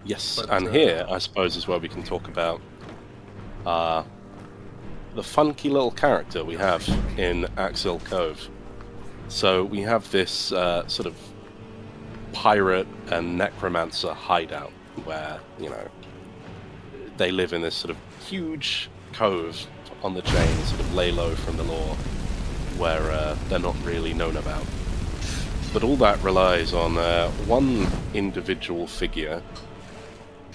Speaker 2: Yes,
Speaker 1: But,
Speaker 2: and here, I suppose, is where we can talk about the funky little character we have in Axel Cove. So we have this sort of pirate and necromancer hideout where, they live in this sort of huge cove on the chain, sort of lay low from the law, where they're not really known about. But all that relies on one individual figure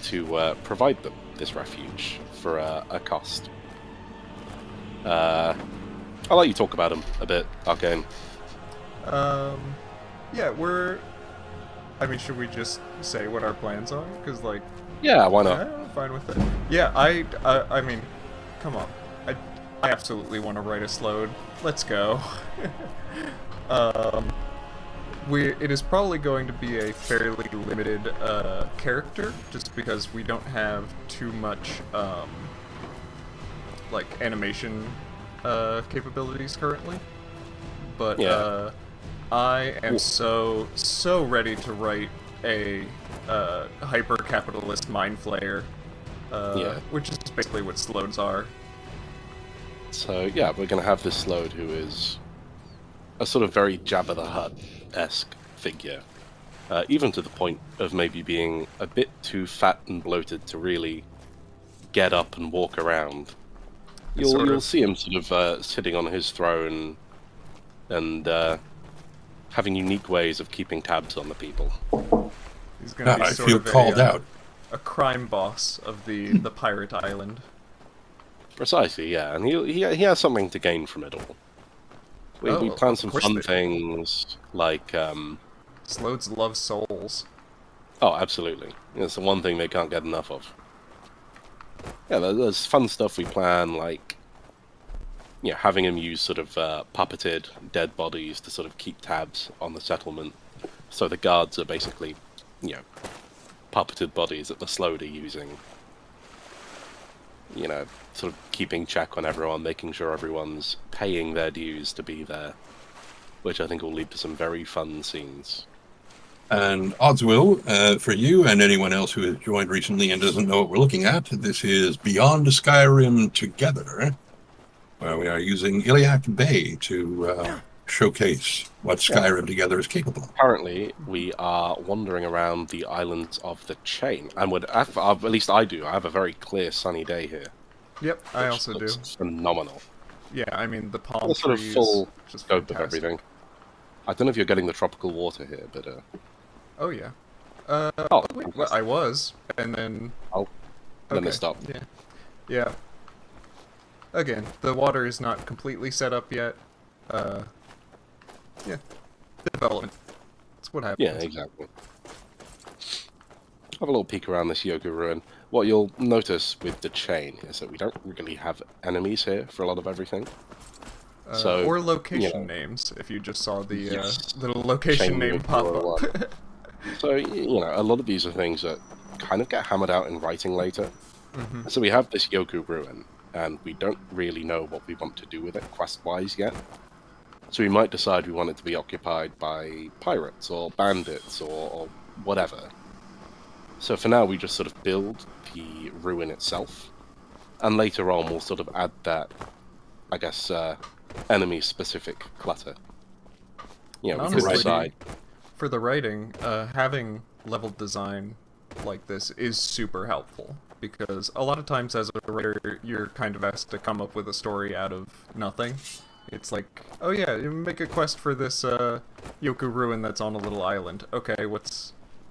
Speaker 2: to provide them this refuge for a cost. I'll let you talk about him a bit, Arcane.
Speaker 1: Yeah, I mean, should we just say what our plans are? Because, like...
Speaker 2: Yeah, why not?
Speaker 1: I'm fine with it. Yeah, I mean, come on. I absolutely want to write a slowed. Let's go. It is probably going to be a fairly limited character, just because we don't have too much like animation capabilities currently. But
Speaker 2: Yeah.
Speaker 1: I am so ready to write a hyper-capitalist mind flayer, which is basically what sloweds are.
Speaker 2: So yeah, we're going to have this Slode who is a sort of very Jabba the Hutt-esque figure, even to the point of maybe being a bit too fat and bloated to really get up and walk around. You'll see him sort of sitting on his throne and having unique ways of keeping tabs on the people.
Speaker 1: He's going to be
Speaker 3: I
Speaker 1: sort
Speaker 3: feel
Speaker 1: of
Speaker 3: called out.
Speaker 1: a crime boss of the pirate island.
Speaker 2: Precisely, yeah, and he has something to gain from it all. We plan some fun things like
Speaker 1: Slodes love souls.
Speaker 2: oh, absolutely. It's the one thing they can't get enough of. Yeah, there's fun stuff we plan, like having him use sort of puppeted dead bodies to sort of keep tabs on the settlement. So the guards are basically, puppeted bodies that the Slode are using. Sort of keeping check on everyone, making sure everyone's paying their dues to be there, which I think will lead to some very fun scenes.
Speaker 3: And odds will, for you and anyone else who has joined recently and doesn't know what we're looking at, this is Beyond Skyrim Together, where we are using Iliac Bay to showcase what Skyrim Together is capable of.
Speaker 2: Currently, we are wandering around the islands of the chain, and at least I do. I have a very clear sunny day here.
Speaker 1: Yep, I also do.
Speaker 2: Looks phenomenal.
Speaker 1: Yeah, I mean, the palm
Speaker 2: The sort of
Speaker 1: trees,
Speaker 2: full
Speaker 1: just
Speaker 2: scope of
Speaker 1: fantastic.
Speaker 2: everything. I don't know if you're getting the tropical water here, but
Speaker 1: Oh, yeah. Wait, well, I was, and then...
Speaker 2: then it stopped.
Speaker 1: Yeah. Yeah. Again, the water is not completely set up yet. Yeah. Development. That's what happens.
Speaker 2: Yeah, exactly. Have a little peek around this yoga ruin. what you'll notice with the chain is that we don't really have enemies here for a lot of everything.
Speaker 1: Or location names, if you just saw the
Speaker 2: Yes.
Speaker 1: little location
Speaker 2: Chain
Speaker 1: name
Speaker 2: moving
Speaker 1: pop
Speaker 2: forward
Speaker 1: up.
Speaker 2: So, a lot of these are things that kind of get hammered out in writing later.
Speaker 1: Mm-hmm.
Speaker 2: So we have this Yoku ruin, and we don't really know what we want to do with it quest-wise yet. So we might decide we want it to be occupied by pirates or bandits or whatever. So for now, we just sort of build the ruin itself, and later on we'll sort of add that, I guess, enemy-specific clutter. We can
Speaker 1: Honestly,
Speaker 2: decide.
Speaker 1: for the writing, having level design like this is super helpful, because a lot of times as a writer, you're kind of asked to come up with a story out of nothing. It's like, oh yeah, you make a quest for this Yoku ruin that's on a little island. Okay,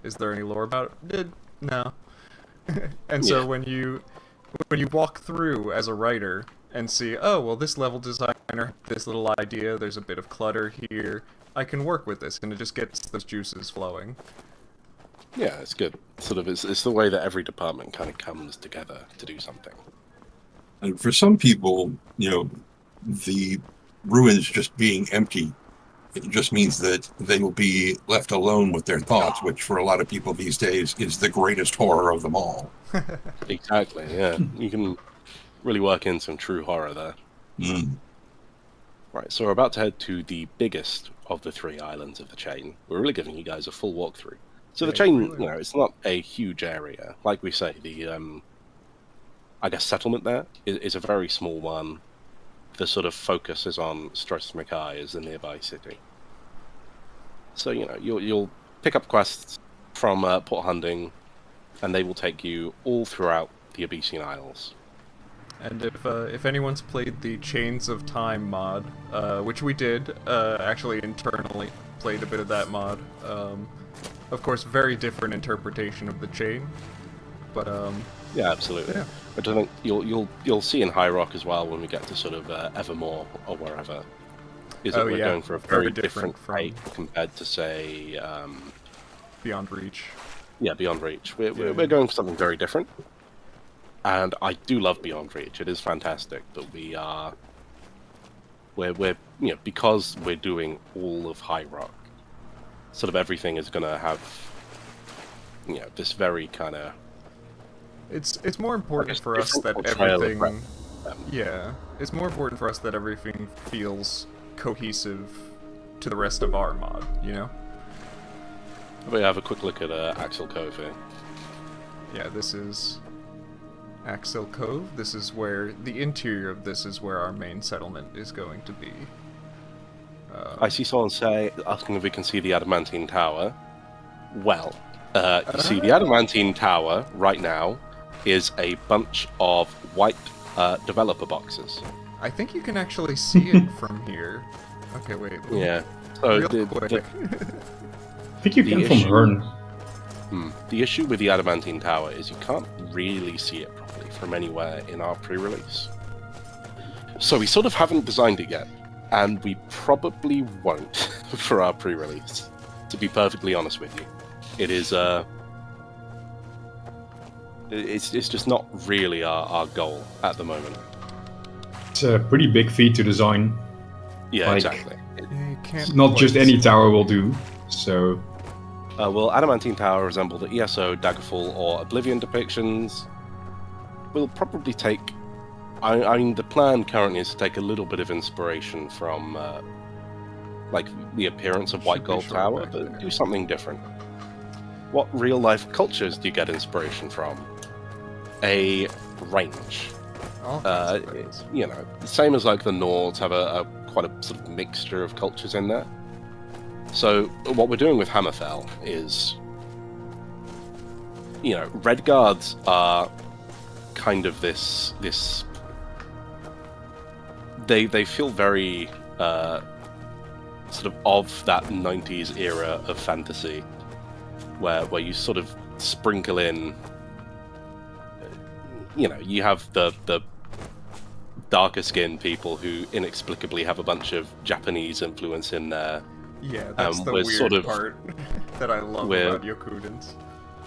Speaker 1: is there any lore about it? No. And so
Speaker 2: Yeah.
Speaker 1: when you walk through as a writer and see, oh well, this level designer, this little idea, there's a bit of clutter here, I can work with this, and it just gets those juices flowing.
Speaker 2: Yeah, it's good. Sort of, it's the way that every department kind of comes together to do something.
Speaker 3: And for some people, the ruins just being empty, it just means that they will be left alone with their thoughts, which for a lot of people these days is the greatest horror of them all.
Speaker 2: Exactly, yeah. You can really work in some true horror there.
Speaker 3: Mm.
Speaker 2: Right, so we're about to head to the biggest of the 3 islands of the chain. We're really giving you guys a full walkthrough. So the
Speaker 1: Yeah,
Speaker 2: chain,
Speaker 1: really.
Speaker 2: it's not a huge area. Like we say, the, I guess, settlement there is a very small one. The sort of focus is on Strosmakai as the nearby city. So, you'll pick up quests from Port Hunding, and they will take you all throughout the Abyssinian Isles.
Speaker 1: And if anyone's played the Chains of Time mod, which we did, actually internally played a bit of that mod. Of course, very different interpretation of the chain, but
Speaker 2: Yeah, absolutely.
Speaker 1: yeah.
Speaker 2: But I think you'll see in High Rock as well when we get to sort of Evermore or wherever, is that
Speaker 1: Oh,
Speaker 2: we're
Speaker 1: yeah.
Speaker 2: going for a
Speaker 1: Very
Speaker 2: very
Speaker 1: different
Speaker 2: different
Speaker 1: from-
Speaker 2: rate compared to, say,
Speaker 1: Beyond Reach.
Speaker 2: Beyond Reach. We're
Speaker 1: Yeah.
Speaker 2: we're going for something very different, and I do love Beyond Reach. It is fantastic, but we're because we're doing all of High Rock, sort of everything is gonna have this very kind of
Speaker 1: It's more important for us
Speaker 2: different
Speaker 1: that
Speaker 2: portrayal of
Speaker 1: everything.
Speaker 2: rep.
Speaker 1: Yeah, it's more important for us that everything feels cohesive to the rest of our mod.
Speaker 2: We have a quick look at Axel Cove here.
Speaker 1: Yeah, this is Axel Cove. This is where the interior of this is where our main settlement is going to be.
Speaker 2: I see someone asking if we can see the Adamantine Tower. Well, you see the Adamantine Tower right now is a bunch of white developer boxes.
Speaker 1: I think you can actually see it from here. Okay, wait.
Speaker 2: Yeah. So
Speaker 1: Real quick.
Speaker 4: I think you
Speaker 2: The
Speaker 4: can from
Speaker 2: issue-
Speaker 4: Hearn.
Speaker 2: The issue with the Adamantine Tower is you can't really see it properly from anywhere in our pre-release. So we sort of haven't designed it yet, and we probably won't for our pre-release, to be perfectly honest with you. It is, it's just not really our goal at the moment.
Speaker 4: It's a pretty big feat to design.
Speaker 2: Yeah,
Speaker 4: Like-
Speaker 2: exactly.
Speaker 1: Yeah, you can't
Speaker 4: Not
Speaker 1: quite
Speaker 4: just
Speaker 1: see
Speaker 4: any
Speaker 1: it.
Speaker 4: tower will do. So
Speaker 2: Will Adamantine Tower resemble the ESO, Daggerfall, or Oblivion depictions? We'll probably take... I mean, the plan currently is to take a little bit of inspiration from, like, the appearance of White
Speaker 1: Should be
Speaker 2: Gold
Speaker 1: short
Speaker 2: Tower,
Speaker 1: back
Speaker 2: but
Speaker 1: there.
Speaker 2: do something different. What real-life cultures do you get inspiration from? A range.
Speaker 1: All kinds of things.
Speaker 2: Same as, like, the Nords have a quite a sort of mixture of cultures in there. So what we're doing with Hammerfell is, Red Guards are kind of this. They feel very sort of that 90s era of fantasy, where you sort of sprinkle in. You have the darker skinned people who inexplicably have a bunch of Japanese influence in there.
Speaker 1: Yeah, that's the
Speaker 2: we're
Speaker 1: weird
Speaker 2: sort of-
Speaker 1: part that I love
Speaker 2: we're-
Speaker 1: about Yokudans.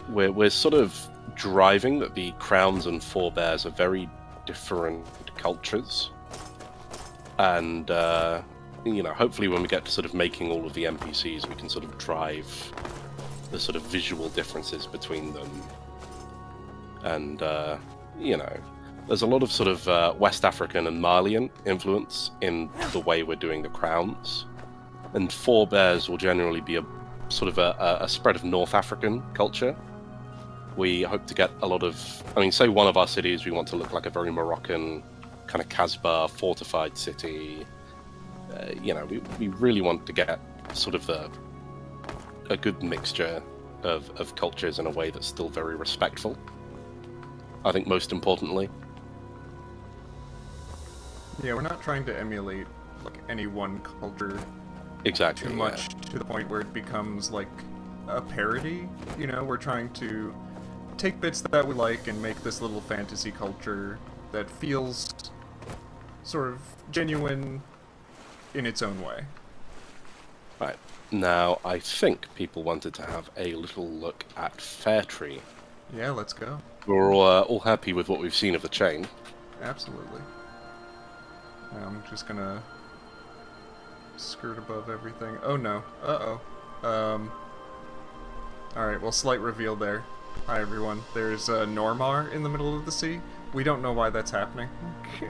Speaker 2: We're sort of driving that the Crowns and Forebears are very different cultures, and hopefully when we get to sort of making all of the NPCs, we can sort of drive the sort of visual differences between them. And there's a lot of sort of West African and Malian influence in the way we're doing the Crowns, and Forebears will generally be a sort of a spread of North African culture. We hope to get a lot of, say one of our cities we want to look like a very Moroccan kind of Casbah fortified city. We really want to get sort of a good mixture of cultures in a way that's still very respectful. I think most importantly.
Speaker 1: Yeah, we're not trying to emulate like any one culture
Speaker 2: Exactly.
Speaker 1: too much to the point where it becomes like a parody. We're trying to take bits that we like and make this little fantasy culture that feels sort of genuine in its own way.
Speaker 2: Right. Now, I think people wanted to have a little look at Fairtree.
Speaker 1: Yeah, let's go.
Speaker 2: We're all happy with what we've seen of the chain.
Speaker 1: Absolutely. I'm just gonna skirt above everything. Oh no. Uh-oh. Alright, well, slight reveal there. Hi everyone. There's Normar in the middle of the sea. We don't know why that's happening.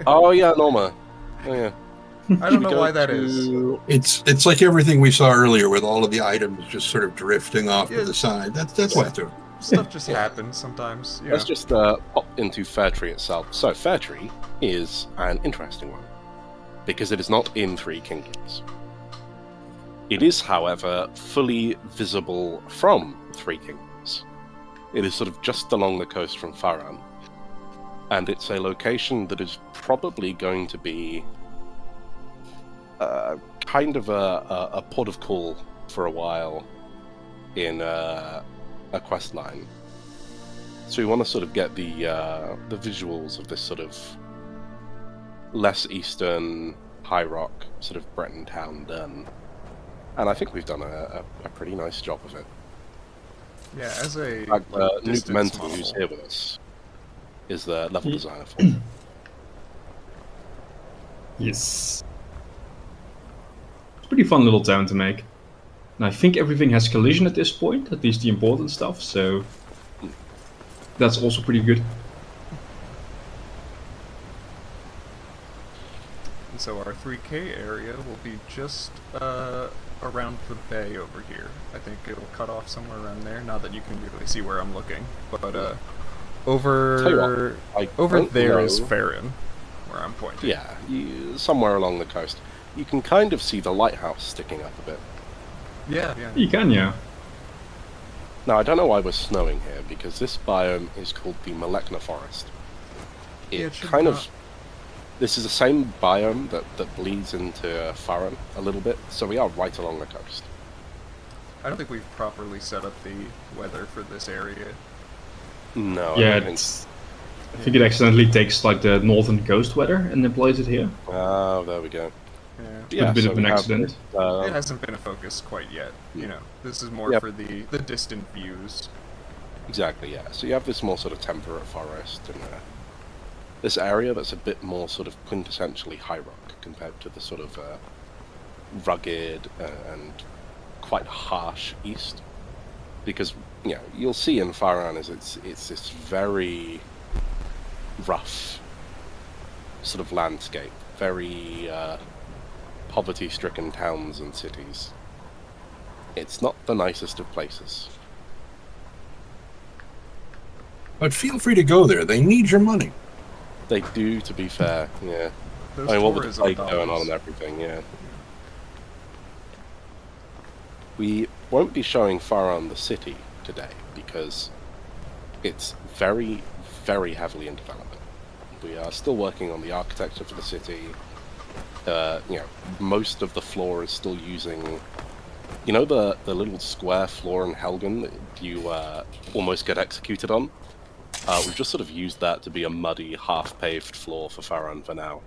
Speaker 2: Oh yeah, Norma. Oh yeah.
Speaker 1: I don't know why that is.
Speaker 3: It's like everything we saw earlier with all of the items just sort of drifting off to the side. That's why it's doing.
Speaker 1: Stuff just happens sometimes.
Speaker 2: Let's just pop into Fairtree itself. So Fairtree is an interesting one because it is not in Three Kingdoms. It is, however, fully visible from Three Kingdoms. It is sort of just along the coast from Faran, and it's a location that is probably going to be kind of a port of call for a while in a quest line. So we want to sort of get the visuals of this sort of less eastern, high rock sort of Breton town done, and I think we've done a pretty nice job of it.
Speaker 1: Yeah, as a
Speaker 2: Nuke Mental, who's here with us, is the level designer for it.
Speaker 4: Yes. It's a pretty fun little town to make. And I think everything has collision at this point, at least the important stuff, so that's also pretty good.
Speaker 1: And so our 3K area will be just around the bay over here. I think it'll cut off somewhere around there. Not that you can really see where I'm looking, but over there is Farron, where I'm pointing.
Speaker 2: Yeah, somewhere along the coast. You can kind of see the lighthouse sticking up a bit.
Speaker 1: Yeah.
Speaker 4: You can, yeah.
Speaker 2: Now, I don't know why we're snowing here, because this biome is called the Malekna Forest. This is the same biome that bleeds into Faran a little bit, so we are right along the coast.
Speaker 1: I don't think we've properly set up the weather for this area.
Speaker 2: No,
Speaker 4: Yeah,
Speaker 2: I don't think.
Speaker 4: I think it accidentally takes like the northern coast weather and applies it here.
Speaker 2: Oh, there we go.
Speaker 1: Yeah.
Speaker 4: It's a bit of
Speaker 2: we
Speaker 4: an
Speaker 2: have
Speaker 4: accident.
Speaker 2: this,
Speaker 1: It hasn't been a focus quite yet. This is more for the distant views.
Speaker 2: Exactly, yeah. So you have this more sort of temperate forest and this area that's a bit more sort of quintessentially high rock compared to the sort of rugged and quite harsh east. Because you'll see in Faran is it's this very rough sort of landscape, very poverty-stricken towns and cities. It's not the nicest of places.
Speaker 3: But feel free to go there. They need your money.
Speaker 2: They do, to be fair, yeah.
Speaker 1: Those
Speaker 2: What with the
Speaker 1: tourism
Speaker 2: plague going on
Speaker 1: dollars.
Speaker 2: and everything, yeah. We won't be showing Faran the city today because it's very, very heavily in development. We are still working on the architecture for the city. Most of the floor is still using, the little square floor in Helgen that you almost get executed on. We've just sort of used that to be a muddy, half-paved floor for Faran for now,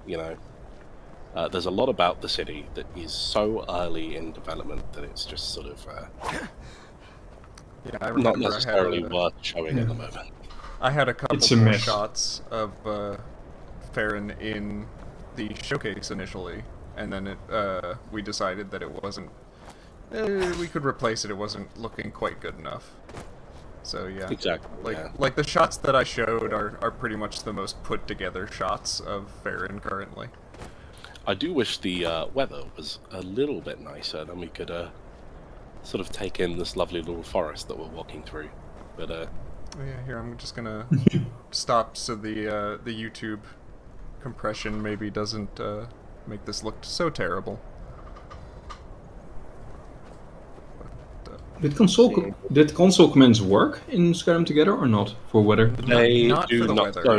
Speaker 2: There's a lot about the city that is so early in development that it's just sort of
Speaker 1: I remember
Speaker 2: not necessarily
Speaker 1: I had
Speaker 2: worth showing at the moment.
Speaker 1: I had a couple
Speaker 4: It's a
Speaker 1: more
Speaker 4: mess.
Speaker 1: shots of Farron in the showcase initially, and then we decided that it wasn't. We could replace it. It wasn't looking quite good enough. So yeah,
Speaker 2: Exactly.
Speaker 1: like the shots that I showed are pretty much the most put together shots of Farron currently.
Speaker 2: I do wish the weather was a little bit nicer, then we could sort of take in this lovely little forest that we're walking through. But
Speaker 1: Oh yeah, here I'm just gonna stop so the YouTube compression maybe doesn't make this look so terrible.
Speaker 4: Did console commands work in Skyrim Together or not for weather?
Speaker 2: they
Speaker 1: Not
Speaker 2: do
Speaker 1: for the
Speaker 2: not.
Speaker 1: weather.
Speaker 2: So,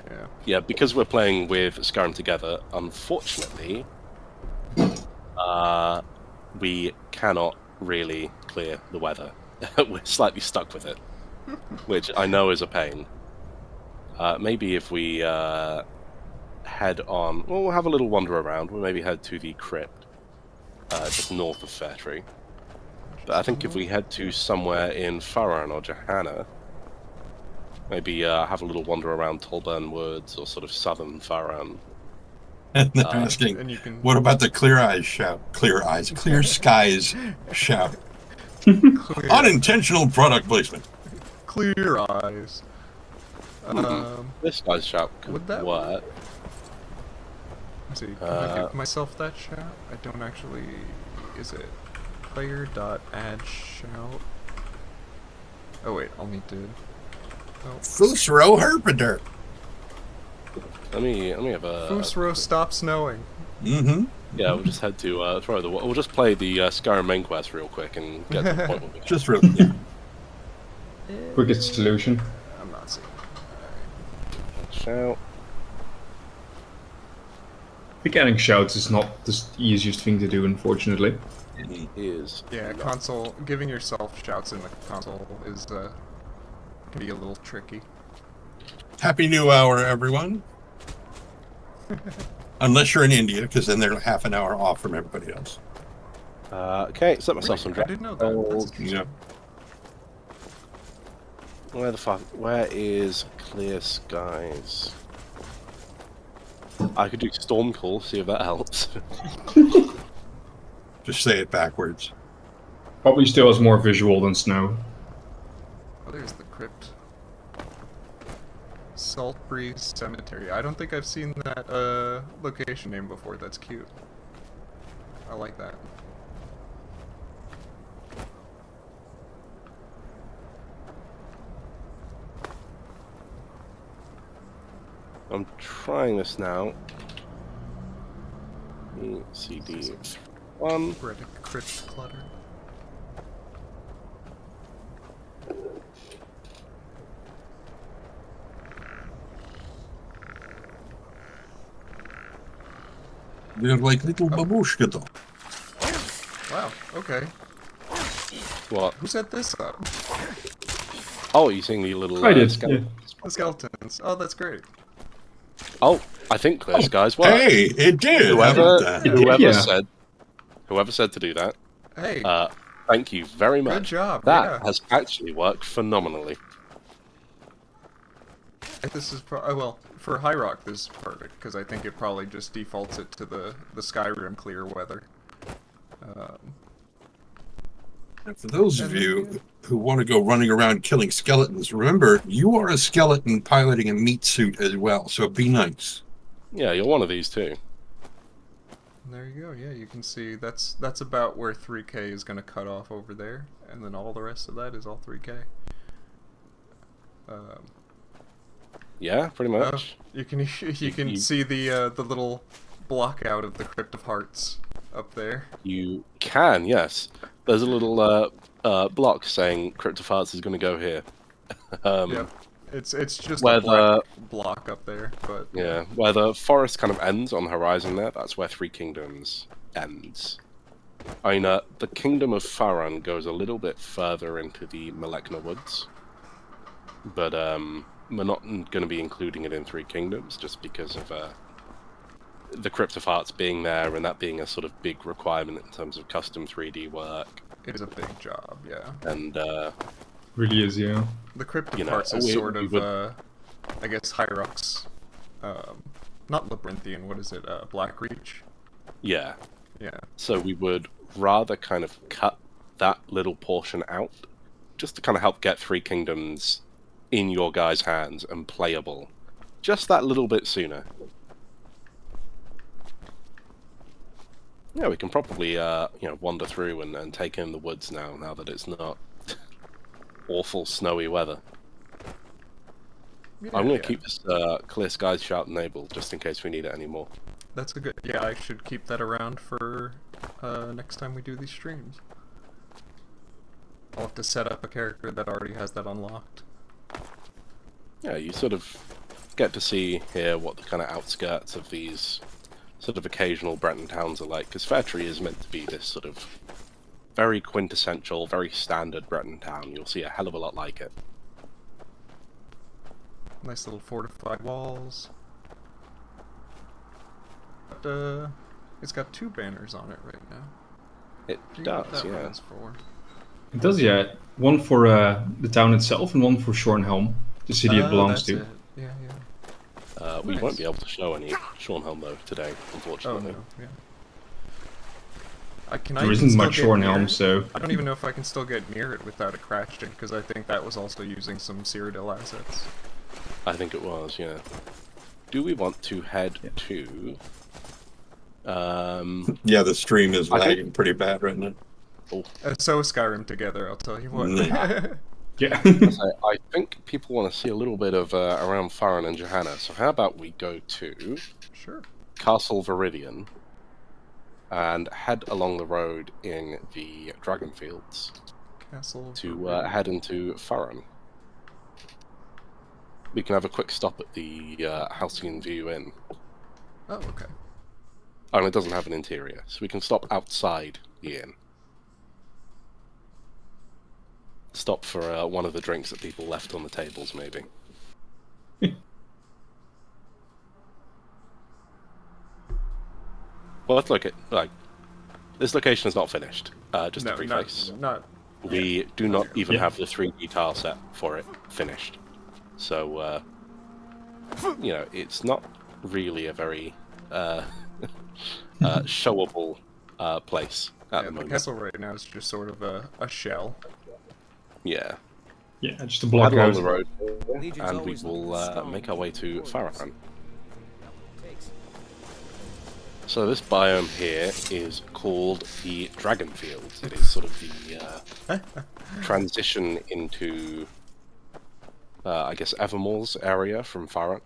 Speaker 1: Yeah.
Speaker 2: yeah, because we're playing with Skyrim Together, unfortunately, we cannot really clear the weather. We're slightly stuck with it, which I know is a pain. Maybe if we head on, well, we'll have a little wander around. We'll maybe head to the crypt, just north of Fairtree. But I think if we head to somewhere in Faran or Johanna, maybe have a little wander around Tolburn Woods or sort of southern Faran.
Speaker 3: And they're asking,
Speaker 1: and you can
Speaker 3: what about the clear eyes shout? Clear eyes, clear skies shout.
Speaker 1: clear,
Speaker 3: Unintentional product placement.
Speaker 1: clear eyes.
Speaker 2: This guy's shout
Speaker 1: Would
Speaker 2: could
Speaker 1: that
Speaker 2: work.
Speaker 1: Let's see, can I give myself that shout? I don't actually. Is it player.add shout? Oh wait, I'll need to. Oh.
Speaker 3: Fusro Herpeder.
Speaker 2: Let me have a.
Speaker 1: Fusro, stop snowing.
Speaker 3: Mm-hmm.
Speaker 2: Yeah, we'll just head to throw the. We'll just play the Skyrim main quest real quick and get to the point where we
Speaker 3: Just really. Yeah.
Speaker 4: Quickest solution.
Speaker 1: I'm not seeing.
Speaker 2: shout.
Speaker 4: I think adding shouts is not the easiest thing to do, unfortunately.
Speaker 2: It is.
Speaker 1: Yeah, console. Giving yourself shouts in the console is can be a little tricky.
Speaker 3: Happy New Hour, everyone. Unless you're in India, because then they're half an hour off from everybody else.
Speaker 2: Okay, set myself some.
Speaker 1: I didn't know that. That's interesting.
Speaker 3: Yeah.
Speaker 2: Where the fuck? Where is Clear Skies? I could do Storm Call, see if that helps.
Speaker 3: Just say it backwards.
Speaker 4: Probably still has more visual than snow.
Speaker 1: Oh, there's the crypt. Salt Breeze Cemetery. I don't think I've seen that location name before. That's cute. I like that.
Speaker 2: I'm trying this now. CD 1.
Speaker 1: Crypt clutter.
Speaker 3: They're like little babushka dolls.
Speaker 1: Wow. Okay.
Speaker 2: What?
Speaker 1: Who set this up?
Speaker 2: Oh, you're seeing the little.
Speaker 4: I did,
Speaker 2: skeleton-
Speaker 1: The skeletons. Oh, that's great.
Speaker 2: Oh, I think Clear Skies worked.
Speaker 3: Hey, it did.
Speaker 2: Whoever,
Speaker 3: That-
Speaker 2: whoever said to do that,
Speaker 1: Hey,
Speaker 2: thank you very much.
Speaker 1: good job.
Speaker 2: That
Speaker 1: Yeah.
Speaker 2: has actually worked phenomenally.
Speaker 1: This is well for High Rock. This is perfect because I think it probably just defaults it to the Skyrim clear weather.
Speaker 3: For those of you who want to go running around killing skeletons, remember, you are a skeleton piloting a meat suit as well, so be nice.
Speaker 2: Yeah, you're one of these too.
Speaker 1: There you go. Yeah, you can see that's about where 3K is going to cut off over there, and then all the rest of that is all 3K.
Speaker 2: Yeah, pretty much.
Speaker 1: You can see the little block out of the Crypt of Hearts up there.
Speaker 2: You can, yes. There's a little block saying Crypt of Hearts is going to go here.
Speaker 1: Yeah, it's just
Speaker 2: where
Speaker 1: a black block up there, but
Speaker 2: Yeah, where the forest kind of ends on the horizon there, that's where Three Kingdoms ends. I mean, the Kingdom of Faran goes a little bit further into the Melekna Woods, but we're not going to be including it in Three Kingdoms just because of the Crypt of Hearts being there and that being a sort of big requirement in terms of custom 3D work.
Speaker 1: it is a big job. Yeah.
Speaker 2: And
Speaker 4: Really is, yeah.
Speaker 1: The cryptic
Speaker 2: You know,
Speaker 1: parts is
Speaker 2: we-
Speaker 1: sort
Speaker 2: we
Speaker 1: of,
Speaker 2: would-
Speaker 1: I guess, Hyrux. Not Labyrinthian, what is it? Blackreach?
Speaker 2: Yeah.
Speaker 1: Yeah.
Speaker 2: So we would rather kind of cut that little portion out, just to kind of help get Three Kingdoms in your guys' hands and playable, just that little bit sooner. Yeah, we can probably wander through and take in the woods now that it's not awful snowy weather.
Speaker 1: Yeah,
Speaker 2: I'm going
Speaker 1: yeah.
Speaker 2: to keep this clear skies shout enabled just in case we need it anymore.
Speaker 1: That's a good... Yeah, I should keep that around for next time we do these streams. I'll have to set up a character that already has that unlocked.
Speaker 2: Yeah, you sort of get to see here what the kind of outskirts of these sort of occasional Breton towns are like, because Fairtree is meant to be this sort of very quintessential, very standard Breton town. You'll see a hell of a lot like it.
Speaker 1: Nice little fortified walls. But, it's got 2 banners on it right now.
Speaker 2: It
Speaker 1: I forget what
Speaker 2: does,
Speaker 1: that
Speaker 2: yeah.
Speaker 1: one's for.
Speaker 4: It does, yeah. One for the town itself and one for Shornhelm, the city it belongs
Speaker 1: that's
Speaker 4: to.
Speaker 1: it. Yeah, yeah.
Speaker 2: We
Speaker 1: Nice.
Speaker 2: won't be able to show any Shornhelm though today,
Speaker 1: Oh
Speaker 2: unfortunately.
Speaker 1: no, yeah. Can I
Speaker 4: There
Speaker 1: even
Speaker 4: isn't
Speaker 1: still
Speaker 4: much
Speaker 1: get near
Speaker 4: Shornhelm,
Speaker 1: it?
Speaker 4: so...
Speaker 1: I don't even know if I can still get near it without a Cratchton, because I think that was also using some Cyrodiil assets.
Speaker 2: I think it was, yeah. Do we want to head
Speaker 4: Yeah.
Speaker 2: to...
Speaker 3: Yeah, the stream is
Speaker 2: I think-
Speaker 3: lagging pretty bad right now.
Speaker 1: So is Skyrim together, I'll tell you what.
Speaker 4: Yeah.
Speaker 2: I think people want to see a little bit of around Farron and Johanna, so how about we go to
Speaker 1: Sure.
Speaker 2: Castle Viridian and head along the road in the Dragonfields
Speaker 1: Castle.
Speaker 2: to head into Farron. We can have a quick stop at the Halcyon View Inn.
Speaker 1: Oh, okay.
Speaker 2: Oh, and it doesn't have an interior, so we can stop outside the inn. Stop for one of the drinks that people left on the tables, maybe. Well, let's look at, like, this location is not finished, just to
Speaker 1: No,
Speaker 2: preface.
Speaker 1: not.
Speaker 2: We do not even
Speaker 4: Yeah.
Speaker 2: have the 3D tile set for it finished. So, it's not really a very showable place at
Speaker 1: Yeah,
Speaker 2: the
Speaker 1: the
Speaker 2: moment.
Speaker 1: castle right now is just sort of a shell.
Speaker 2: Yeah.
Speaker 4: Yeah, just a
Speaker 2: Head
Speaker 4: block
Speaker 2: along
Speaker 4: out.
Speaker 2: the road,
Speaker 5: Legion's
Speaker 2: and we
Speaker 5: always looking
Speaker 2: will
Speaker 5: strong.
Speaker 2: make our way to Farron.
Speaker 5: Takes.
Speaker 2: So this biome here is called the Dragonfields. It is sort of the transition into, I guess, Evermore's area from Farron.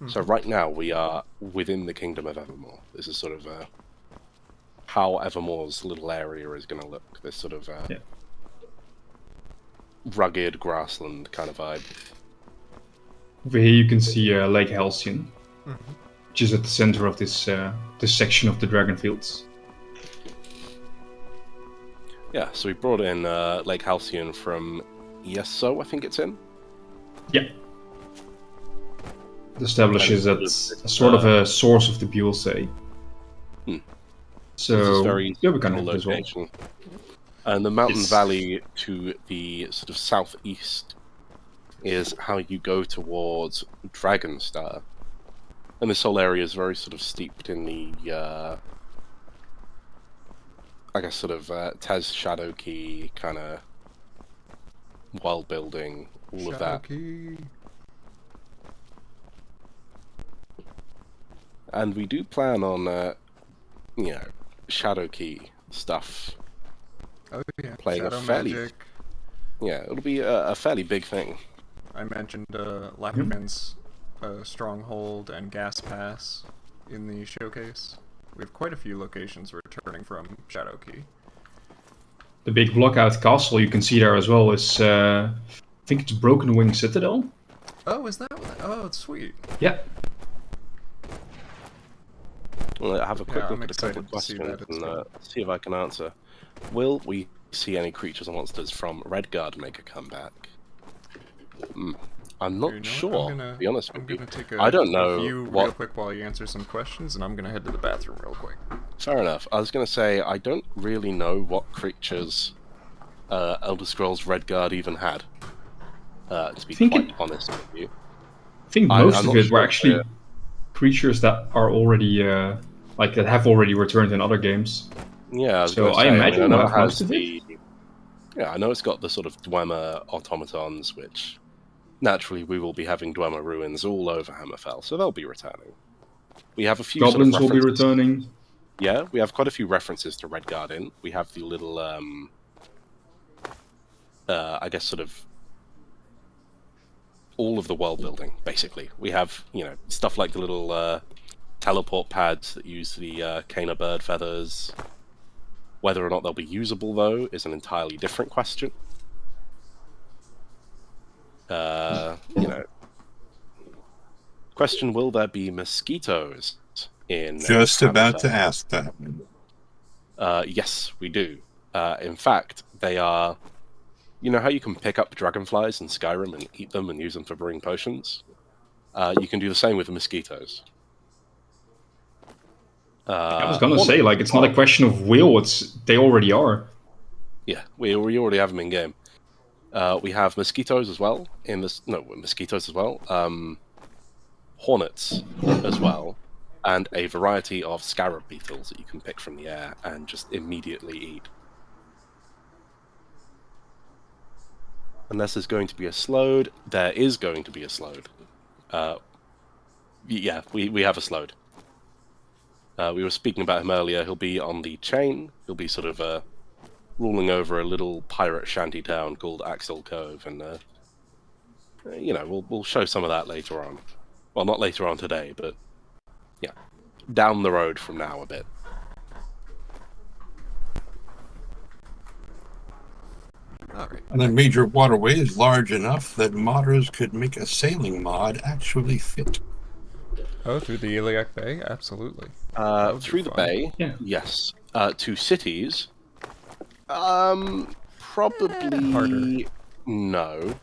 Speaker 2: So right now we are within the Kingdom of Evermore. This is sort of how Evermore's little area is going to look. This sort of
Speaker 4: Yeah.
Speaker 2: rugged grassland kind of vibe.
Speaker 4: Over here you can see Lake Halcyon,
Speaker 1: Mhm.
Speaker 4: which is at the center of this section of the Dragonfields.
Speaker 2: Yeah, so we brought in Lake Halcyon from Yeso, I think it's in.
Speaker 4: Yeah. It establishes
Speaker 2: And
Speaker 4: that
Speaker 2: it's,
Speaker 4: a sort of a source of the Buellsay.
Speaker 2: Hmm.
Speaker 4: So,
Speaker 2: This is very
Speaker 4: yeah, we can
Speaker 2: cool
Speaker 4: have it as well.
Speaker 2: location. And the mountain
Speaker 4: It's-
Speaker 2: valley to the sort of southeast is how you go towards Dragonstar. And this whole area is very sort of steeped in the, I guess, sort of Tez Shadowkey kind of world building, all of that.
Speaker 1: Shadowkey.
Speaker 2: And we do plan on, Shadowkey stuff.
Speaker 1: Oh yeah.
Speaker 2: Playing a
Speaker 1: Shadow
Speaker 2: fairly-
Speaker 1: magic.
Speaker 2: Yeah, it'll be a fairly big thing.
Speaker 1: I mentioned Lackerman's stronghold and gas pass in the showcase. We have quite a few locations returning from Shadowkey.
Speaker 4: The big blockout castle you can see there as well is, I think it's Broken Wing Citadel.
Speaker 1: Oh, is that what? Oh, it's sweet.
Speaker 4: Yeah.
Speaker 2: Well, have a quick
Speaker 1: Yeah,
Speaker 2: look
Speaker 1: I'm
Speaker 2: at a couple
Speaker 1: excited
Speaker 2: of
Speaker 1: to see
Speaker 2: questions
Speaker 1: that. It's
Speaker 2: and
Speaker 1: cool.
Speaker 2: see if I can answer. Will we see any creatures or monsters from Redguard make a comeback? I'm not
Speaker 1: You know what?
Speaker 2: sure,
Speaker 1: I'm
Speaker 2: to be honest
Speaker 1: I'm
Speaker 2: with you.
Speaker 1: gonna take
Speaker 2: I don't
Speaker 1: a
Speaker 2: know
Speaker 1: few real
Speaker 2: what-
Speaker 1: quick while you answer some questions, and I'm gonna head to the bathroom real quick.
Speaker 2: Fair enough. I was going to say, I don't really know what creatures Elder Scrolls Redguard even had. To be
Speaker 4: Think
Speaker 2: quite honest with you.
Speaker 4: I think
Speaker 2: I'm
Speaker 4: most of
Speaker 2: not
Speaker 4: it were
Speaker 2: sure,
Speaker 4: actually creatures that are already like that have already returned in other games.
Speaker 2: Yeah, I was
Speaker 4: So
Speaker 2: going to
Speaker 4: I
Speaker 2: say.
Speaker 4: imagine
Speaker 2: I know
Speaker 4: we'll
Speaker 2: it
Speaker 4: have most
Speaker 2: has
Speaker 4: of it.
Speaker 2: Yeah, I know it's got the sort of Dwemer automatons, which naturally we will be having Dwemer ruins all over Hammerfell, so they'll be returning. We have a few
Speaker 4: Goblins
Speaker 2: sort of
Speaker 4: will be
Speaker 2: references.
Speaker 4: returning.
Speaker 2: Yeah, we have quite a few references to Redguard in. We have the little, I guess, sort of all of the world building. Basically, we have stuff like the little teleport pads that use the Cana bird feathers. Whether or not they'll be usable, though, is an entirely different question. Question: will there be mosquitoes in?
Speaker 3: Just about to
Speaker 2: Hammerfell?
Speaker 3: ask that.
Speaker 2: Yes, we do. In fact, they are. You know how you can pick up dragonflies in Skyrim and eat them and use them for brewing potions? You can do the same with the mosquitoes.
Speaker 4: I was gonna say,
Speaker 2: Hornets
Speaker 4: like,
Speaker 2: as
Speaker 4: it's not a
Speaker 2: well.
Speaker 4: question of will; they already are.
Speaker 2: Yeah, we already have them in game. We have mosquitoes as well in this. No, mosquitoes as well. Hornets as well, and a variety of scarab beetles that you can pick from the air and just immediately eat. Unless there's going to be a slowed, there is going to be a slowed. Yeah, we have a slowed. We were speaking about him earlier. He'll be on the chain. He'll be sort of ruling over a little pirate shanty town called Axel Cove, and we'll show some of that later on. Well, not later on today, but yeah, down the road from now a bit.
Speaker 1: Alright.
Speaker 3: And the major waterway is large enough that modders could make a sailing mod actually fit.
Speaker 1: Oh, through the Iliac Bay? Absolutely. would be
Speaker 2: Through the
Speaker 1: fun.
Speaker 2: bay,
Speaker 4: Yeah.
Speaker 2: yes. To cities, probably
Speaker 1: Harder.
Speaker 2: no.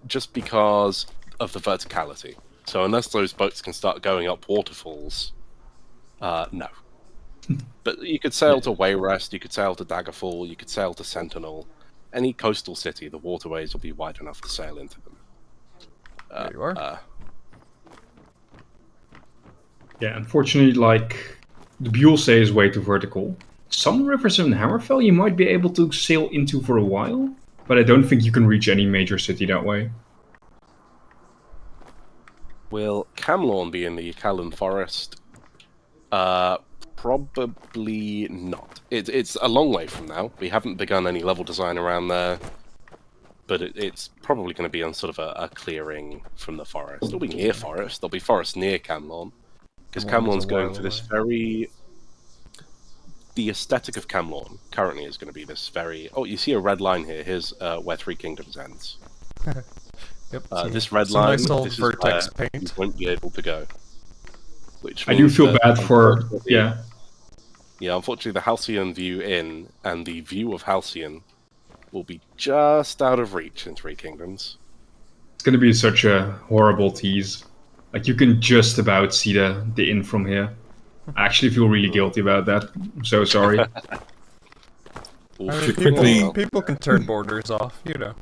Speaker 2: Just because of the verticality. So unless those boats can start going up waterfalls, no. But you could sail to Wayrest, you could sail to Daggerfall, you could sail to Sentinel. Any coastal city, the waterways will be wide enough to sail into them.
Speaker 1: There you are.
Speaker 4: Yeah, unfortunately, like, the Buellsay is way too vertical. Some rivers in Hammerfell you might be able to sail into for a while, but I don't think you can reach any major city that way.
Speaker 2: Will Camlorn be in the Callan Forest? Probably not. It's a long way from now. We haven't begun any level design around there, but it's probably going to be on sort of a clearing from the forest. It'll be near forest. There'll be forest near Camlorn, because
Speaker 1: Camlorn's
Speaker 2: Camlorn's
Speaker 1: a
Speaker 2: going
Speaker 1: while
Speaker 2: for this
Speaker 1: away.
Speaker 2: very... The aesthetic of Camlorn currently is going to be this very... Oh, you see a red line here. Here's where Three Kingdoms ends.
Speaker 1: Yep.
Speaker 2: This red
Speaker 1: some
Speaker 2: line,
Speaker 1: nice old
Speaker 2: this is
Speaker 1: vertex
Speaker 2: where you
Speaker 1: paint.
Speaker 2: won't be able to go. Which
Speaker 4: I do
Speaker 2: means
Speaker 4: feel
Speaker 2: that,
Speaker 4: bad for,
Speaker 2: unfortunately-
Speaker 4: yeah.
Speaker 2: Yeah, unfortunately, the Halcyon view in and the view of Halcyon will be just out of reach in Three Kingdoms.
Speaker 4: It's gonna be such a horrible tease. Like, you can just about see the inn from here. I actually feel really guilty about that. I'm so sorry.
Speaker 1: I mean,
Speaker 3: To quickly-
Speaker 1: people can turn borders off, you know.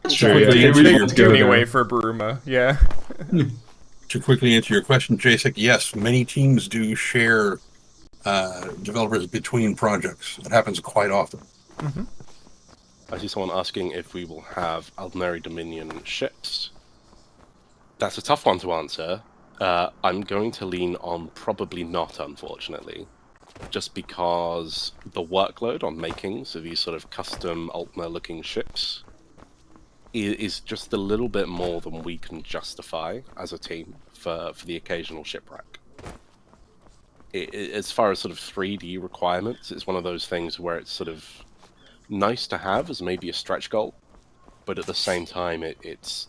Speaker 4: Sure,
Speaker 3: quickly
Speaker 4: yeah,
Speaker 3: answer
Speaker 4: they
Speaker 3: your
Speaker 4: want to go
Speaker 1: Give me
Speaker 4: there.
Speaker 1: away for Bruma, yeah.
Speaker 3: To quickly answer your question, Jacek, yes, many teams do share developers between projects. It happens quite often.
Speaker 2: I see someone asking if we will have Aldmeri Dominion ships. That's a tough one to answer. I'm going to lean on probably not, unfortunately. Just because the workload on making so these sort of custom Altmer-looking ships is just a little bit more than we can justify as a team for the occasional shipwreck. As far as sort of 3D requirements, it's one of those things where it's sort of nice to have as maybe a stretch goal, but at the same time it's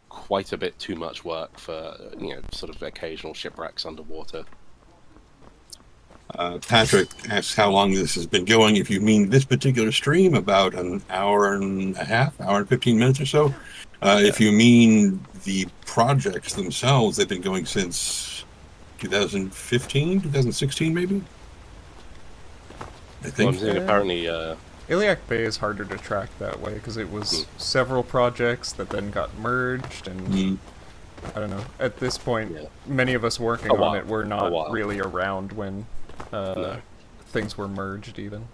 Speaker 2: quite a bit too much work for sort of occasional shipwrecks underwater.
Speaker 3: Patrick asks how long this has been going. If you mean this particular stream, about an hour and a half, hour and 15 minutes or so. If you mean the projects themselves, they've been going since 2015, 2016 maybe? I
Speaker 2: Well,
Speaker 3: think.
Speaker 2: I'm seeing apparently
Speaker 1: Iliac Bay is harder to track that way because it was several projects that then got merged, and I don't know. At this point, many of us working on it were not really around when things were merged even.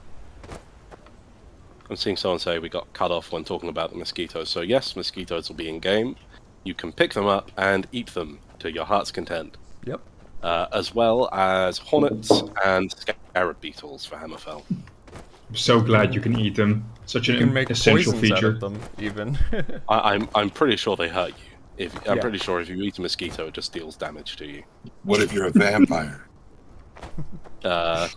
Speaker 2: I'm seeing someone say we got cut off when talking about the mosquitoes. So yes, mosquitoes will be in game. You can pick them up and eat them to your heart's content.
Speaker 1: Yep.
Speaker 2: As well as hornets and scarab beetles for Hammerfell.
Speaker 4: I'm so glad you can eat them. Such an
Speaker 1: You can make
Speaker 4: essential
Speaker 1: poisons
Speaker 4: feature.
Speaker 1: out of them, even.
Speaker 2: I'm pretty sure they hurt you. I'm pretty sure if you eat a mosquito, it just deals damage to you.
Speaker 3: What if you're a vampire?
Speaker 2: To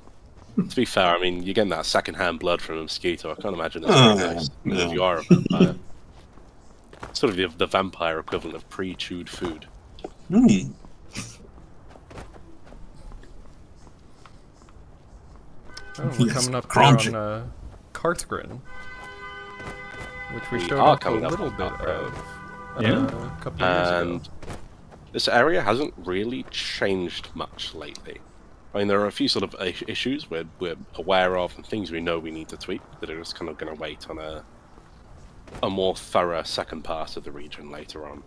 Speaker 2: be fair, I mean, you're getting that second-hand blood from a mosquito. I can't imagine that's very nice. If you are a vampire. Sort of the vampire equivalent of pre-chewed food.
Speaker 3: Hmm.
Speaker 1: Oh, we're coming up here on Kartgren, which we showed up a little bit of a couple years ago.
Speaker 2: This area hasn't really changed much lately. I mean, there are a few sort of issues we're aware of and things we know we need to tweak that are just kind of going to wait on a more thorough second pass of the region later on.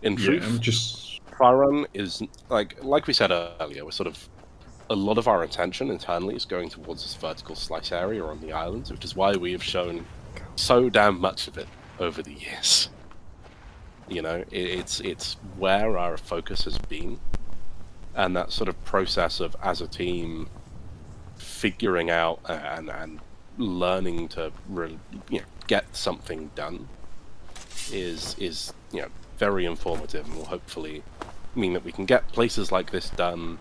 Speaker 2: In truth, Farun is, like we said earlier, we're sort of, a lot of our attention internally is going towards this vertical slice area on the islands, which is why we have shown so damn much of it over the years. You know, it's where our focus has been, and that sort of process of, as a team, figuring out and learning to really, get something done is very informative, and will hopefully mean that we can get places like this done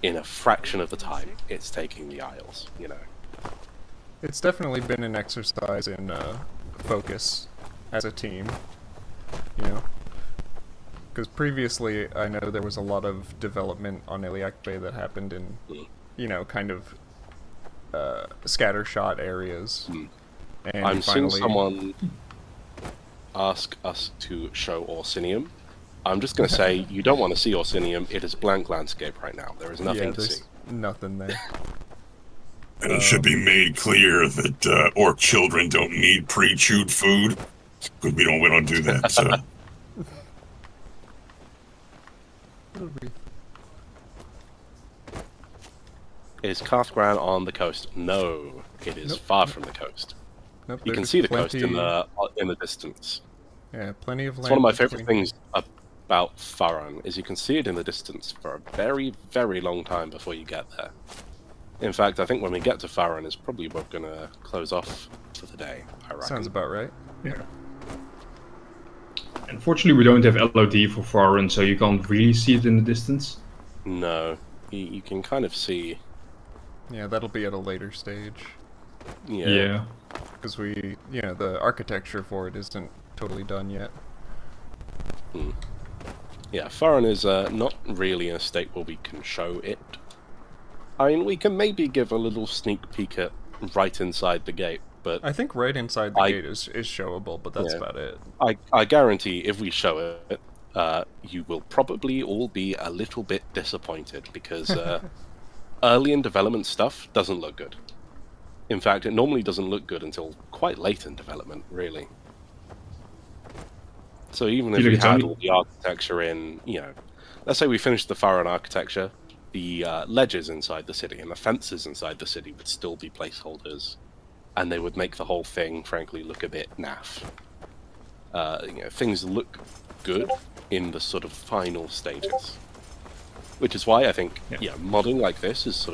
Speaker 2: in a fraction of the time it's taking the Isles,
Speaker 1: It's definitely been an exercise in focus as a team, Because previously, I know there was a lot of development on Iliac Bay that happened in, kind of scattershot areas. And
Speaker 2: I'm seeing someone ask us to show Orsinium. I'm just going to say, you don't want to see Orsinium. It is blank landscape right now. There is nothing to see.
Speaker 1: Nothing there.
Speaker 3: And it should be made clear that orc children don't need pre-chewed food, because we don't do that. So.
Speaker 2: Is Karthgran on the coast? No, it is far from the coast.
Speaker 1: Nope,
Speaker 2: you can see the coast in the distance.
Speaker 1: Yeah, plenty of land.
Speaker 2: It's one of my favorite things about Farun is you can see it in the distance for a very, very long time before you get there. In fact, I think when we get to Farun is probably we're going to close off for the day, I reckon.
Speaker 1: Sounds about right.
Speaker 4: Yeah. Unfortunately, we don't have LOD for Farun, so you can't really see it in the distance.
Speaker 2: No, you can kind of see.
Speaker 1: Yeah, that'll be at a later stage.
Speaker 2: Yeah.
Speaker 1: Because the architecture for it isn't totally done yet.
Speaker 2: Yeah, Farun is not really in a state where we can show it. I mean, we can maybe give a little sneak peek at right inside the gate, but
Speaker 1: I think right inside the gate is showable, but that's about it.
Speaker 2: I guarantee if we show it, you will probably all be a little bit disappointed, because early in development stuff doesn't look good. In fact, it normally doesn't look good until quite late in development, really. So even if we had all the architecture in, let's say we finished the Farun architecture, the ledges inside the city and the fences inside the city would still be placeholders, and they would make the whole thing, frankly, look a bit naff. Things look good in the sort of final stages. Which is why I think, modding like this is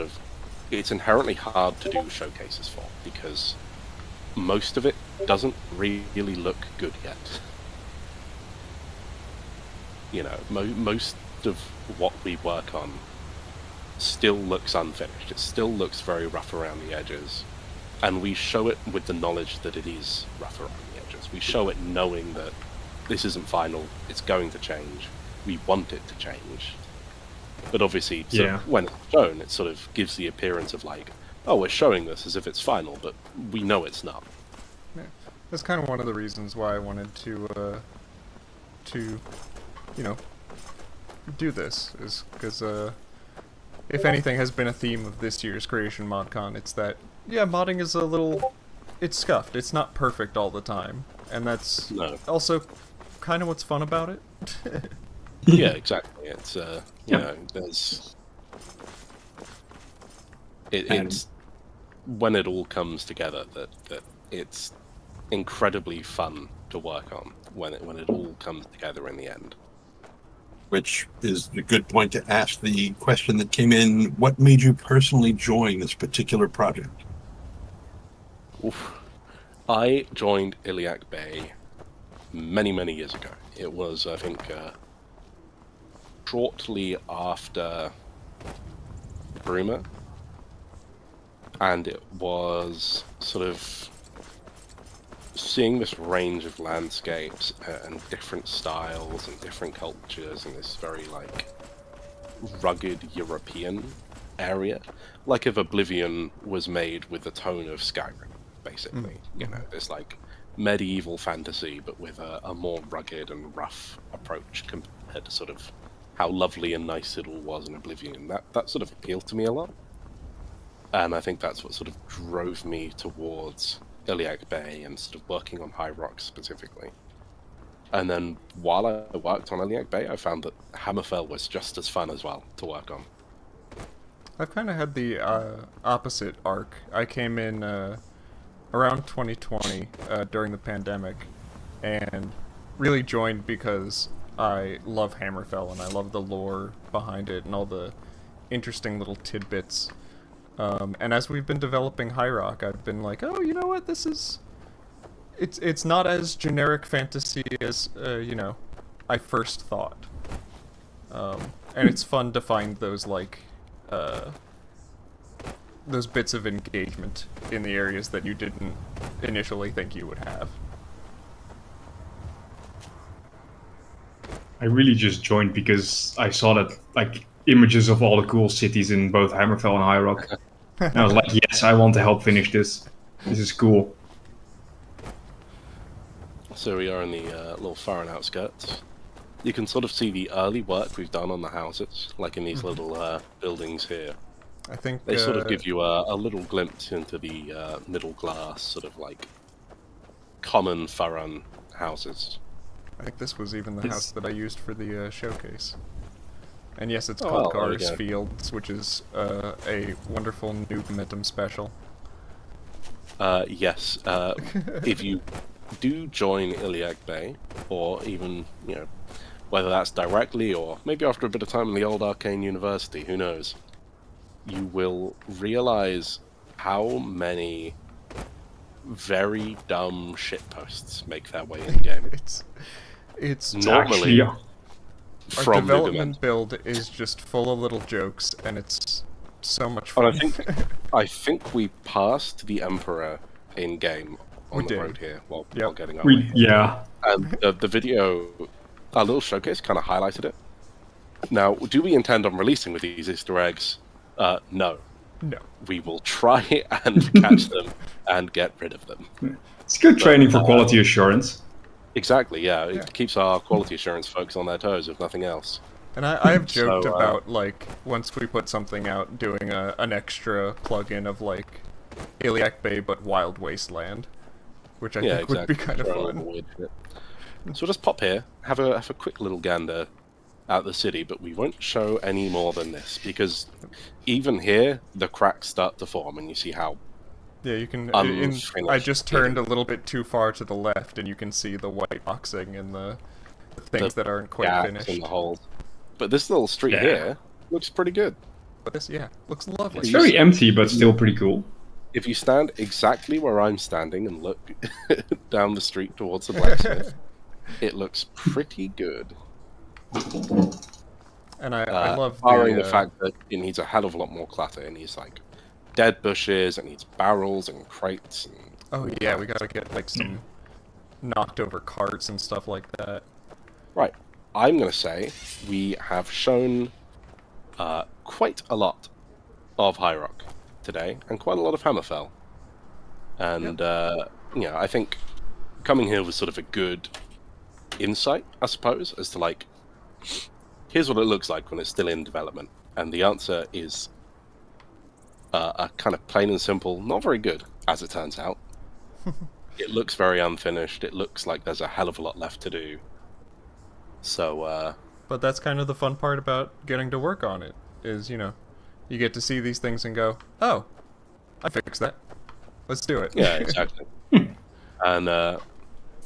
Speaker 2: it's inherently hard to do showcases for, because most of it doesn't really look good yet. Most of what we work on still looks unfinished. It still looks very rough around the edges, and we show it with the knowledge that it is rough around the edges. We show it knowing that this isn't final, it's going to change, we want it to change. But obviously, when it's shown, it sort of gives the appearance of oh, we're showing this as if it's final, but we know it's not.
Speaker 1: Yeah. That's kind of one of the reasons why I wanted to do this, is because, if anything has been a theme of this year's Creation ModCon, it's that, modding is a little it's scuffed. It's not perfect all the time, and that's
Speaker 2: No.
Speaker 1: also kind of what's fun about it.
Speaker 2: Yeah, exactly. It's you
Speaker 4: Yeah.
Speaker 2: know, there's it's when it all comes together that it's incredibly fun to work on when it all comes together in the end.
Speaker 3: Which is a good point to ask the question that came in. What made you personally join this particular project?
Speaker 2: Oof. I joined Iliac Bay many years ago. It was, I think, shortly after Bruma, and it was sort of seeing this range of landscapes and different styles and different cultures in this very like rugged European area, like if Oblivion was made with the tone of Skyrim, basically. You know, this like medieval fantasy, but with a more rugged and rough approach compared to sort of how lovely and nice it all was in Oblivion. That sort of appealed to me a lot, and I think that's what sort of drove me towards Iliac Bay and sort of working on High Rock specifically. And then while I worked on Iliac Bay, I found that Hammerfell was just as fun as well to work on.
Speaker 1: I've kind of had the opposite arc. I came in around 2020 during the pandemic, and really joined because I love Hammerfell and I love the lore behind it and all the interesting little tidbits. And as we've been developing High Rock, I've been like, oh, you know what, this is... It's not as generic fantasy as, you know, I first thought. And it's fun to find those, like, those bits of engagement in the areas that you didn't initially think you would have.
Speaker 4: I really just joined because I saw that like images of all the cool cities in both Hammerfell and High Rock. And I was like, yes, I want to help finish this. This is cool.
Speaker 2: So we are in the little foreign outskirts. You can sort of see the early work we've done on the houses, like in these little buildings here.
Speaker 1: I think
Speaker 2: They sort of give you a little glimpse into the middle class, sort of like common Faran houses.
Speaker 1: I think this was even the
Speaker 4: This-
Speaker 1: house that I used for the showcase. And yes, it's
Speaker 2: Oh,
Speaker 1: called
Speaker 2: well, there we
Speaker 1: Gar's
Speaker 2: go.
Speaker 1: Fields, which is a wonderful new Momentum special.
Speaker 2: Yes, if you do join Iliac Bay, or even, you know, whether that's directly or maybe after a bit of time in the old Arcane University, who knows, you will realize how many very dumb shitposts make their way in game.
Speaker 1: It's
Speaker 2: Normally,
Speaker 4: Actually,
Speaker 1: our
Speaker 2: from
Speaker 1: development
Speaker 2: Movement.
Speaker 1: build is just full of little jokes, and it's so much
Speaker 2: And
Speaker 1: fun.
Speaker 2: I think we passed the Emperor in game on
Speaker 1: We
Speaker 2: the
Speaker 1: did.
Speaker 2: road here while
Speaker 1: Yep.
Speaker 2: getting our way.
Speaker 4: yeah.
Speaker 2: And the video, our little showcase kind of highlighted it. Now, do we intend on releasing with these Easter eggs? No.
Speaker 1: No.
Speaker 2: We will try and catch them and get rid of them.
Speaker 4: It's good training for quality assurance.
Speaker 2: Exactly, yeah. It
Speaker 1: Yeah.
Speaker 2: keeps our quality assurance folks on their toes, if nothing else.
Speaker 1: And I have joked
Speaker 2: So,
Speaker 1: about, like, once we put something out, doing an extra plug-in of, like, Iliac Bay but Wild Wasteland, which I
Speaker 2: Yeah,
Speaker 1: think
Speaker 2: exactly.
Speaker 1: would be kind of
Speaker 2: Try and
Speaker 1: fun.
Speaker 2: avoid it. So just pop here, have a quick little gander at the city, but we won't show any more than this, because even here, the cracks start to form, and you see how...
Speaker 1: Yeah, you can.
Speaker 2: Unfinished
Speaker 1: I just turned a
Speaker 2: game.
Speaker 1: little bit too far to the left, and you can see the white boxing and the things that aren't quite
Speaker 2: gaps
Speaker 1: finished.
Speaker 2: in the holes. But this little street
Speaker 4: Yeah.
Speaker 2: here looks pretty good.
Speaker 1: But this, yeah, looks lovely.
Speaker 4: It's very empty, but still pretty cool.
Speaker 2: If you stand exactly where I'm standing and look down the street towards the blacksmith, it looks pretty good.
Speaker 1: And I love
Speaker 2: barring
Speaker 1: the
Speaker 2: the fact that it needs a hell of a lot more clutter. It needs like dead bushes, it needs barrels and crates. And
Speaker 1: oh yeah, we gotta get like some knocked over carts and stuff like that.
Speaker 2: right, I'm gonna say we have shown quite a lot of High Rock today, and quite a lot of Hammerfell. And you know, I think coming here was sort of a good insight, I suppose, as to like, here's what it looks like when it's still in development, and the answer is a kind of plain and simple, not very good, as it turns out. It looks very unfinished. It looks like there's a hell of a lot left to do. So,
Speaker 1: But that's kind of the fun part about getting to work on it, is, you know, you get to see these things and go, oh, I fixed that. Let's do it.
Speaker 2: yeah, exactly. And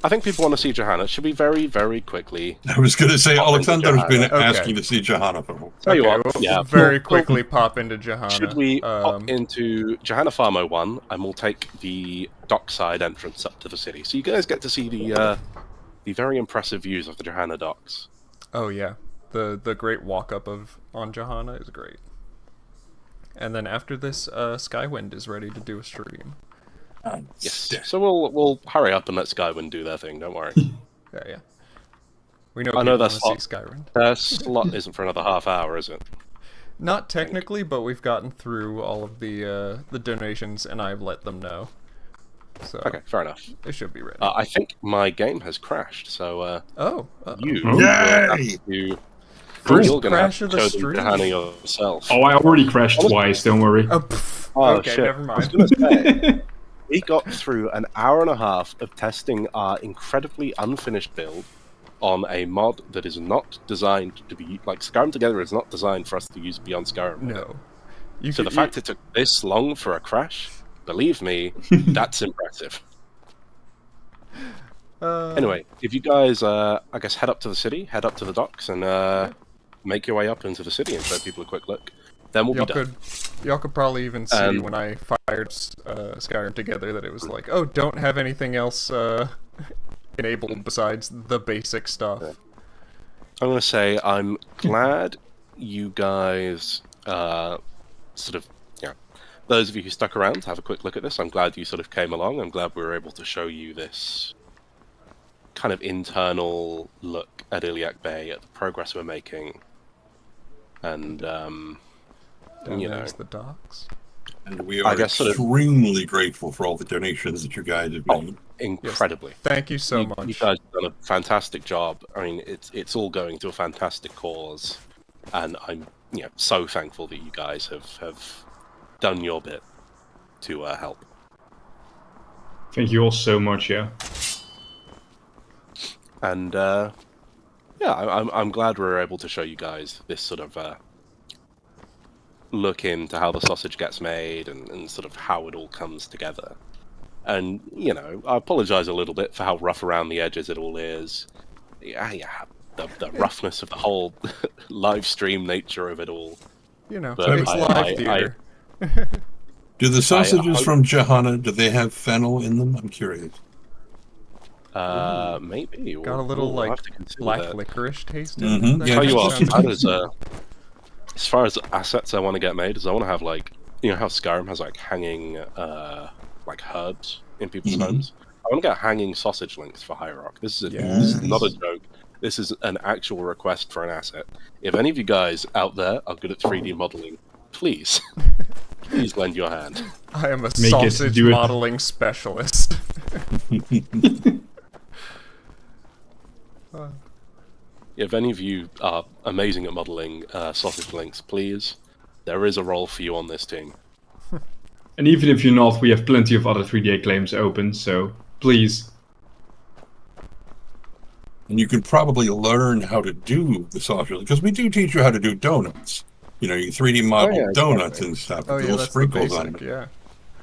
Speaker 2: I think people want to see Johanna. Should we very, very quickly...
Speaker 3: I was going to say,
Speaker 2: Pop into
Speaker 3: Alexander's been
Speaker 1: Johanna. Okay.
Speaker 3: asking to see Johanna for.
Speaker 2: Tell you
Speaker 1: Okay,
Speaker 2: what,
Speaker 1: we'll
Speaker 2: yeah.
Speaker 1: very quickly pop into Johanna.
Speaker 2: Should we pop into Johanna Farmo 1, and we'll take the dockside entrance up to the city. So you guys get to see the very impressive views of the Johanna docks.
Speaker 1: Oh yeah, the great walk up on Johanna is great. And then after this, Skywind is ready to do a stream.
Speaker 2: Yes. So we'll hurry up and let Skywind do their thing. Don't worry.
Speaker 1: Yeah. We know.
Speaker 2: I know
Speaker 1: people
Speaker 2: that's
Speaker 1: wanna see Skyrim.
Speaker 2: Their slot isn't for another half hour, is it?
Speaker 1: Not technically, but we've gotten through all of the donations, and I've let them know. So
Speaker 2: Okay, fair enough.
Speaker 1: it should be ready.
Speaker 2: I think my game has crashed, so you will have
Speaker 3: Yay!
Speaker 2: to.
Speaker 1: First
Speaker 2: You're gonna have
Speaker 1: crash
Speaker 2: to
Speaker 1: of the
Speaker 2: show
Speaker 1: stream.
Speaker 2: Johanna yourself.
Speaker 4: Oh, I already crashed twice, don't worry.
Speaker 1: Oh, pff,
Speaker 2: Oh,
Speaker 1: okay,
Speaker 2: shit.
Speaker 1: never
Speaker 2: I was
Speaker 1: mind.
Speaker 2: gonna say, we got through an hour and a half of testing our incredibly unfinished build on a mod that is not designed to be like Skyrim Together is not designed for us to use beyond Skyrim.
Speaker 1: No. You
Speaker 2: So
Speaker 1: could-
Speaker 2: the fact it took this long for a crash, believe me, that's impressive. Anyway, if you guys, I guess, head up to the city, head up to the docks, and make your way up into the city and show people a quick look, then we'll be done.
Speaker 1: y'all could probably even see when I fired Skyrim Together that it was like, oh, don't have anything else enabled besides the basic stuff.
Speaker 2: I'm going to say I'm glad you guys sort of, those of you who stuck around to have a quick look at this, I'm glad you sort of came along. I'm glad we were able to show you this kind of internal look at Iliac Bay, at the progress we're making. And,
Speaker 1: Down
Speaker 2: you know,
Speaker 1: there's the docks.
Speaker 3: And we
Speaker 2: I
Speaker 3: are
Speaker 2: guess sort of-
Speaker 3: extremely grateful for all the donations that you guys have made.
Speaker 2: incredibly.
Speaker 1: Thank you so
Speaker 2: You
Speaker 1: much.
Speaker 2: guys have done a fantastic job. I mean, it's all going to a fantastic cause, and I'm so thankful that you guys have done your bit to help.
Speaker 4: Thank you all so much, yeah.
Speaker 2: And I'm glad we were able to show you guys this sort of look into how the sausage gets made and sort of how it all comes together. And I apologize a little bit for how rough around the edges it all is. The roughness of the whole live stream nature of it all. But
Speaker 1: It's live theater.
Speaker 3: Do the sausages
Speaker 2: hope-
Speaker 3: from Johanna, do they have fennel in them? I'm curious.
Speaker 2: Maybe
Speaker 1: Got a little
Speaker 2: we'll have
Speaker 1: like
Speaker 2: to consider
Speaker 1: black
Speaker 2: that.
Speaker 1: licorice taste.
Speaker 3: Mhm,
Speaker 1: That
Speaker 3: yeah,
Speaker 2: Tell
Speaker 1: kinda
Speaker 2: you what,
Speaker 1: sounds
Speaker 2: as far as assets I want to get made, is I want to have like how Skyrim has like hanging like herbs in people's homes. I want to get hanging sausage links for Hierarch. This is not a joke. This is an actual request for an asset. If any of you guys out there are good at 3D modeling, please lend your hand.
Speaker 1: I am a
Speaker 4: Make it,
Speaker 1: sausage
Speaker 4: do it.
Speaker 1: modeling specialist.
Speaker 2: If any of you are amazing at modeling sausage links, please, there is a role for you on this team.
Speaker 4: And even if you're not, we have plenty of other 3D claims open, so please.
Speaker 3: And you can probably learn how to do the sausage, because we do teach you how to do donuts. You 3D model
Speaker 2: yeah,
Speaker 3: donuts
Speaker 2: exactly.
Speaker 3: and stuff
Speaker 1: Oh
Speaker 3: with
Speaker 1: yeah,
Speaker 3: little
Speaker 1: that's the
Speaker 3: sprinkles on
Speaker 1: basic.
Speaker 3: it.
Speaker 1: Yeah.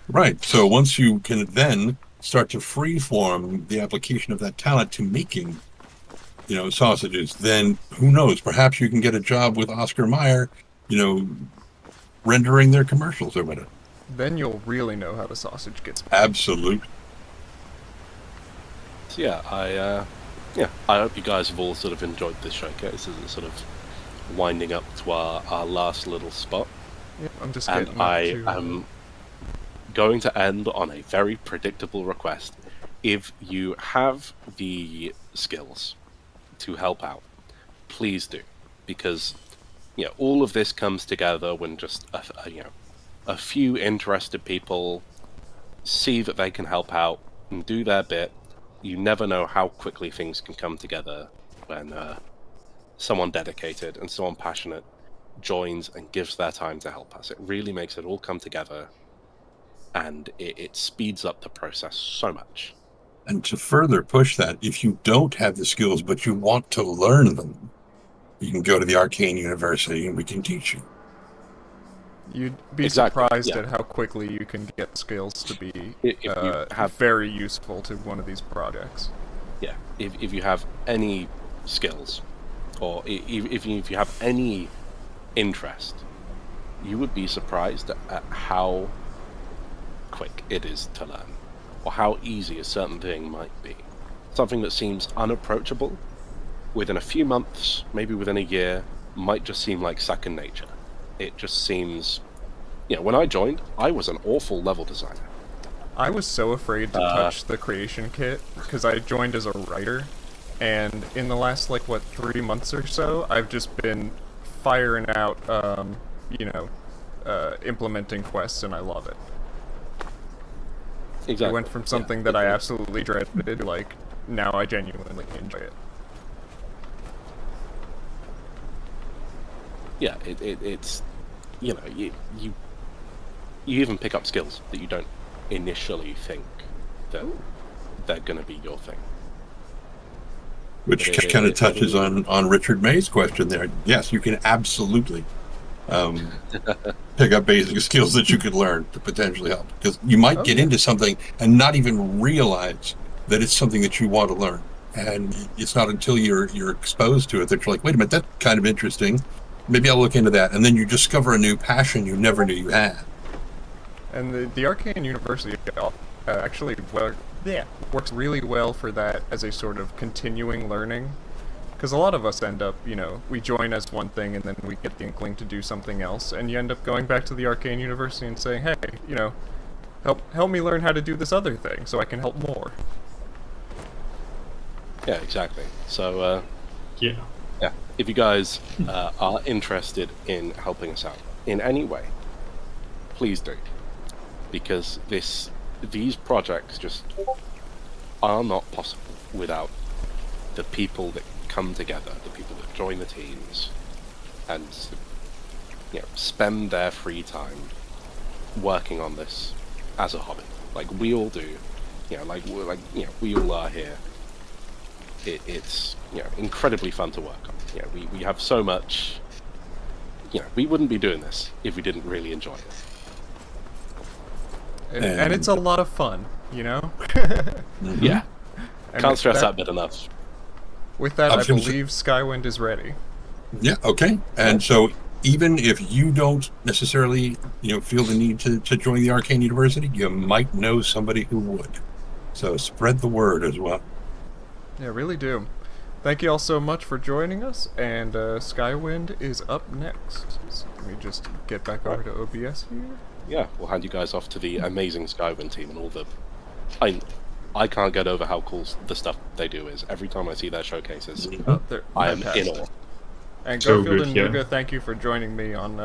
Speaker 3: Right. So once you can then start to freeform the application of that talent to making, sausages, then who knows? Perhaps you can get a job with Oscar Mayer, rendering their commercials or whatever.
Speaker 1: Then you'll really know how the sausage gets made.
Speaker 3: Absolutely.
Speaker 2: So I hope you guys have all sort of enjoyed this showcase as it's sort of winding up to our last little spot.
Speaker 1: Yeah, I'm just
Speaker 2: And
Speaker 1: getting
Speaker 2: I
Speaker 1: up to,
Speaker 2: am going to end on a very predictable request. If you have the skills to help out, please do, because all of this comes together when just a few interested people see that they can help out and do their bit. You never know how quickly things can come together when someone dedicated and someone passionate joins and gives their time to help us. It really makes it all come together. and it speeds up the process so much.
Speaker 3: And to further push that, if you don't have the skills but you want to learn them, you can go to the Arcane University and we can teach you.
Speaker 1: You'd be
Speaker 2: Exactly,
Speaker 1: surprised
Speaker 2: yeah.
Speaker 1: at how quickly you can get skills to be
Speaker 2: If you have-
Speaker 1: very useful to one of these projects.
Speaker 2: Yeah, if you have any skills, or if you have any interest, you would be surprised at how quick it is to learn, or how easy a certain thing might be. Something that seems unapproachable, within a few months, maybe within a year, might just seem like second nature. It just seems... when I joined, I was an awful level designer.
Speaker 1: I was so afraid to touch the creation kit because I joined as a writer, and in the last 3 months or so, I've just been firing out, implementing quests, and I love it.
Speaker 2: Exactly.
Speaker 1: It went from something that I absolutely dreaded to now I genuinely enjoy it.
Speaker 2: Yeah, it's you even pick up skills that you don't initially think that they're going to be your thing.
Speaker 3: Which kind of touches on Richard May's question there. Yes, you can absolutely pick up basic skills that you could learn to potentially help. Because you might get into something and not even realize that it's something that you want to learn. And it's not until you're exposed to it that you're like, wait a minute, that's kind of interesting. Maybe I'll look into that. And then you discover a new passion you never knew you had.
Speaker 1: And the Arcane University actually works really well for that as a sort of continuing learning. Because a lot of us end up, we join as one thing and then we get the inkling to do something else, and you end up going back to the Arcane University and saying, hey, help me learn how to do this other thing so I can help more.
Speaker 2: Yeah, exactly. So,
Speaker 4: Yeah.
Speaker 2: if you guys are interested in helping us out in any way, please do. Because these projects just are not possible without the people that come together, the people that join the teams, and spend their free time working on this as a hobby, like we all do. We all are here. It's incredibly fun to work on. We have so much. We wouldn't be doing this if we didn't really enjoy it.
Speaker 1: And it's a lot of fun,
Speaker 3: Mm-hmm.
Speaker 2: Yeah,
Speaker 1: And
Speaker 2: can't
Speaker 1: with
Speaker 2: stress that bit enough.
Speaker 1: With that,
Speaker 3: I
Speaker 1: I
Speaker 3: was gonna say-
Speaker 1: believe Skywind is ready.
Speaker 3: Yeah, okay. And so even if you don't necessarily, feel the need to join the Arcane University, you might know somebody who would. So spread the word as well.
Speaker 1: Yeah, really do. Thank you all so much for joining us, and Skywind is up next. So let me just get back over to OBS here.
Speaker 2: Yeah, we'll hand you guys off to the amazing Skyrim team and all the... I can't get over how cool the stuff they do is. Every time I see their showcases,
Speaker 1: Oh, they're
Speaker 2: I am
Speaker 1: fantastic.
Speaker 2: in awe.
Speaker 1: And
Speaker 4: So
Speaker 1: Garfield
Speaker 4: good,
Speaker 1: and
Speaker 4: yeah.
Speaker 1: Nuga, thank you for joining me on,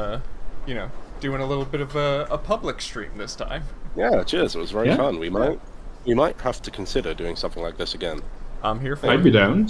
Speaker 1: doing a little bit of a public stream this time.
Speaker 2: Yeah, cheers. It was very
Speaker 4: Yeah.
Speaker 2: fun. We might have to consider doing something like this again.
Speaker 1: I'm here for
Speaker 4: I'd
Speaker 1: it.
Speaker 4: be down.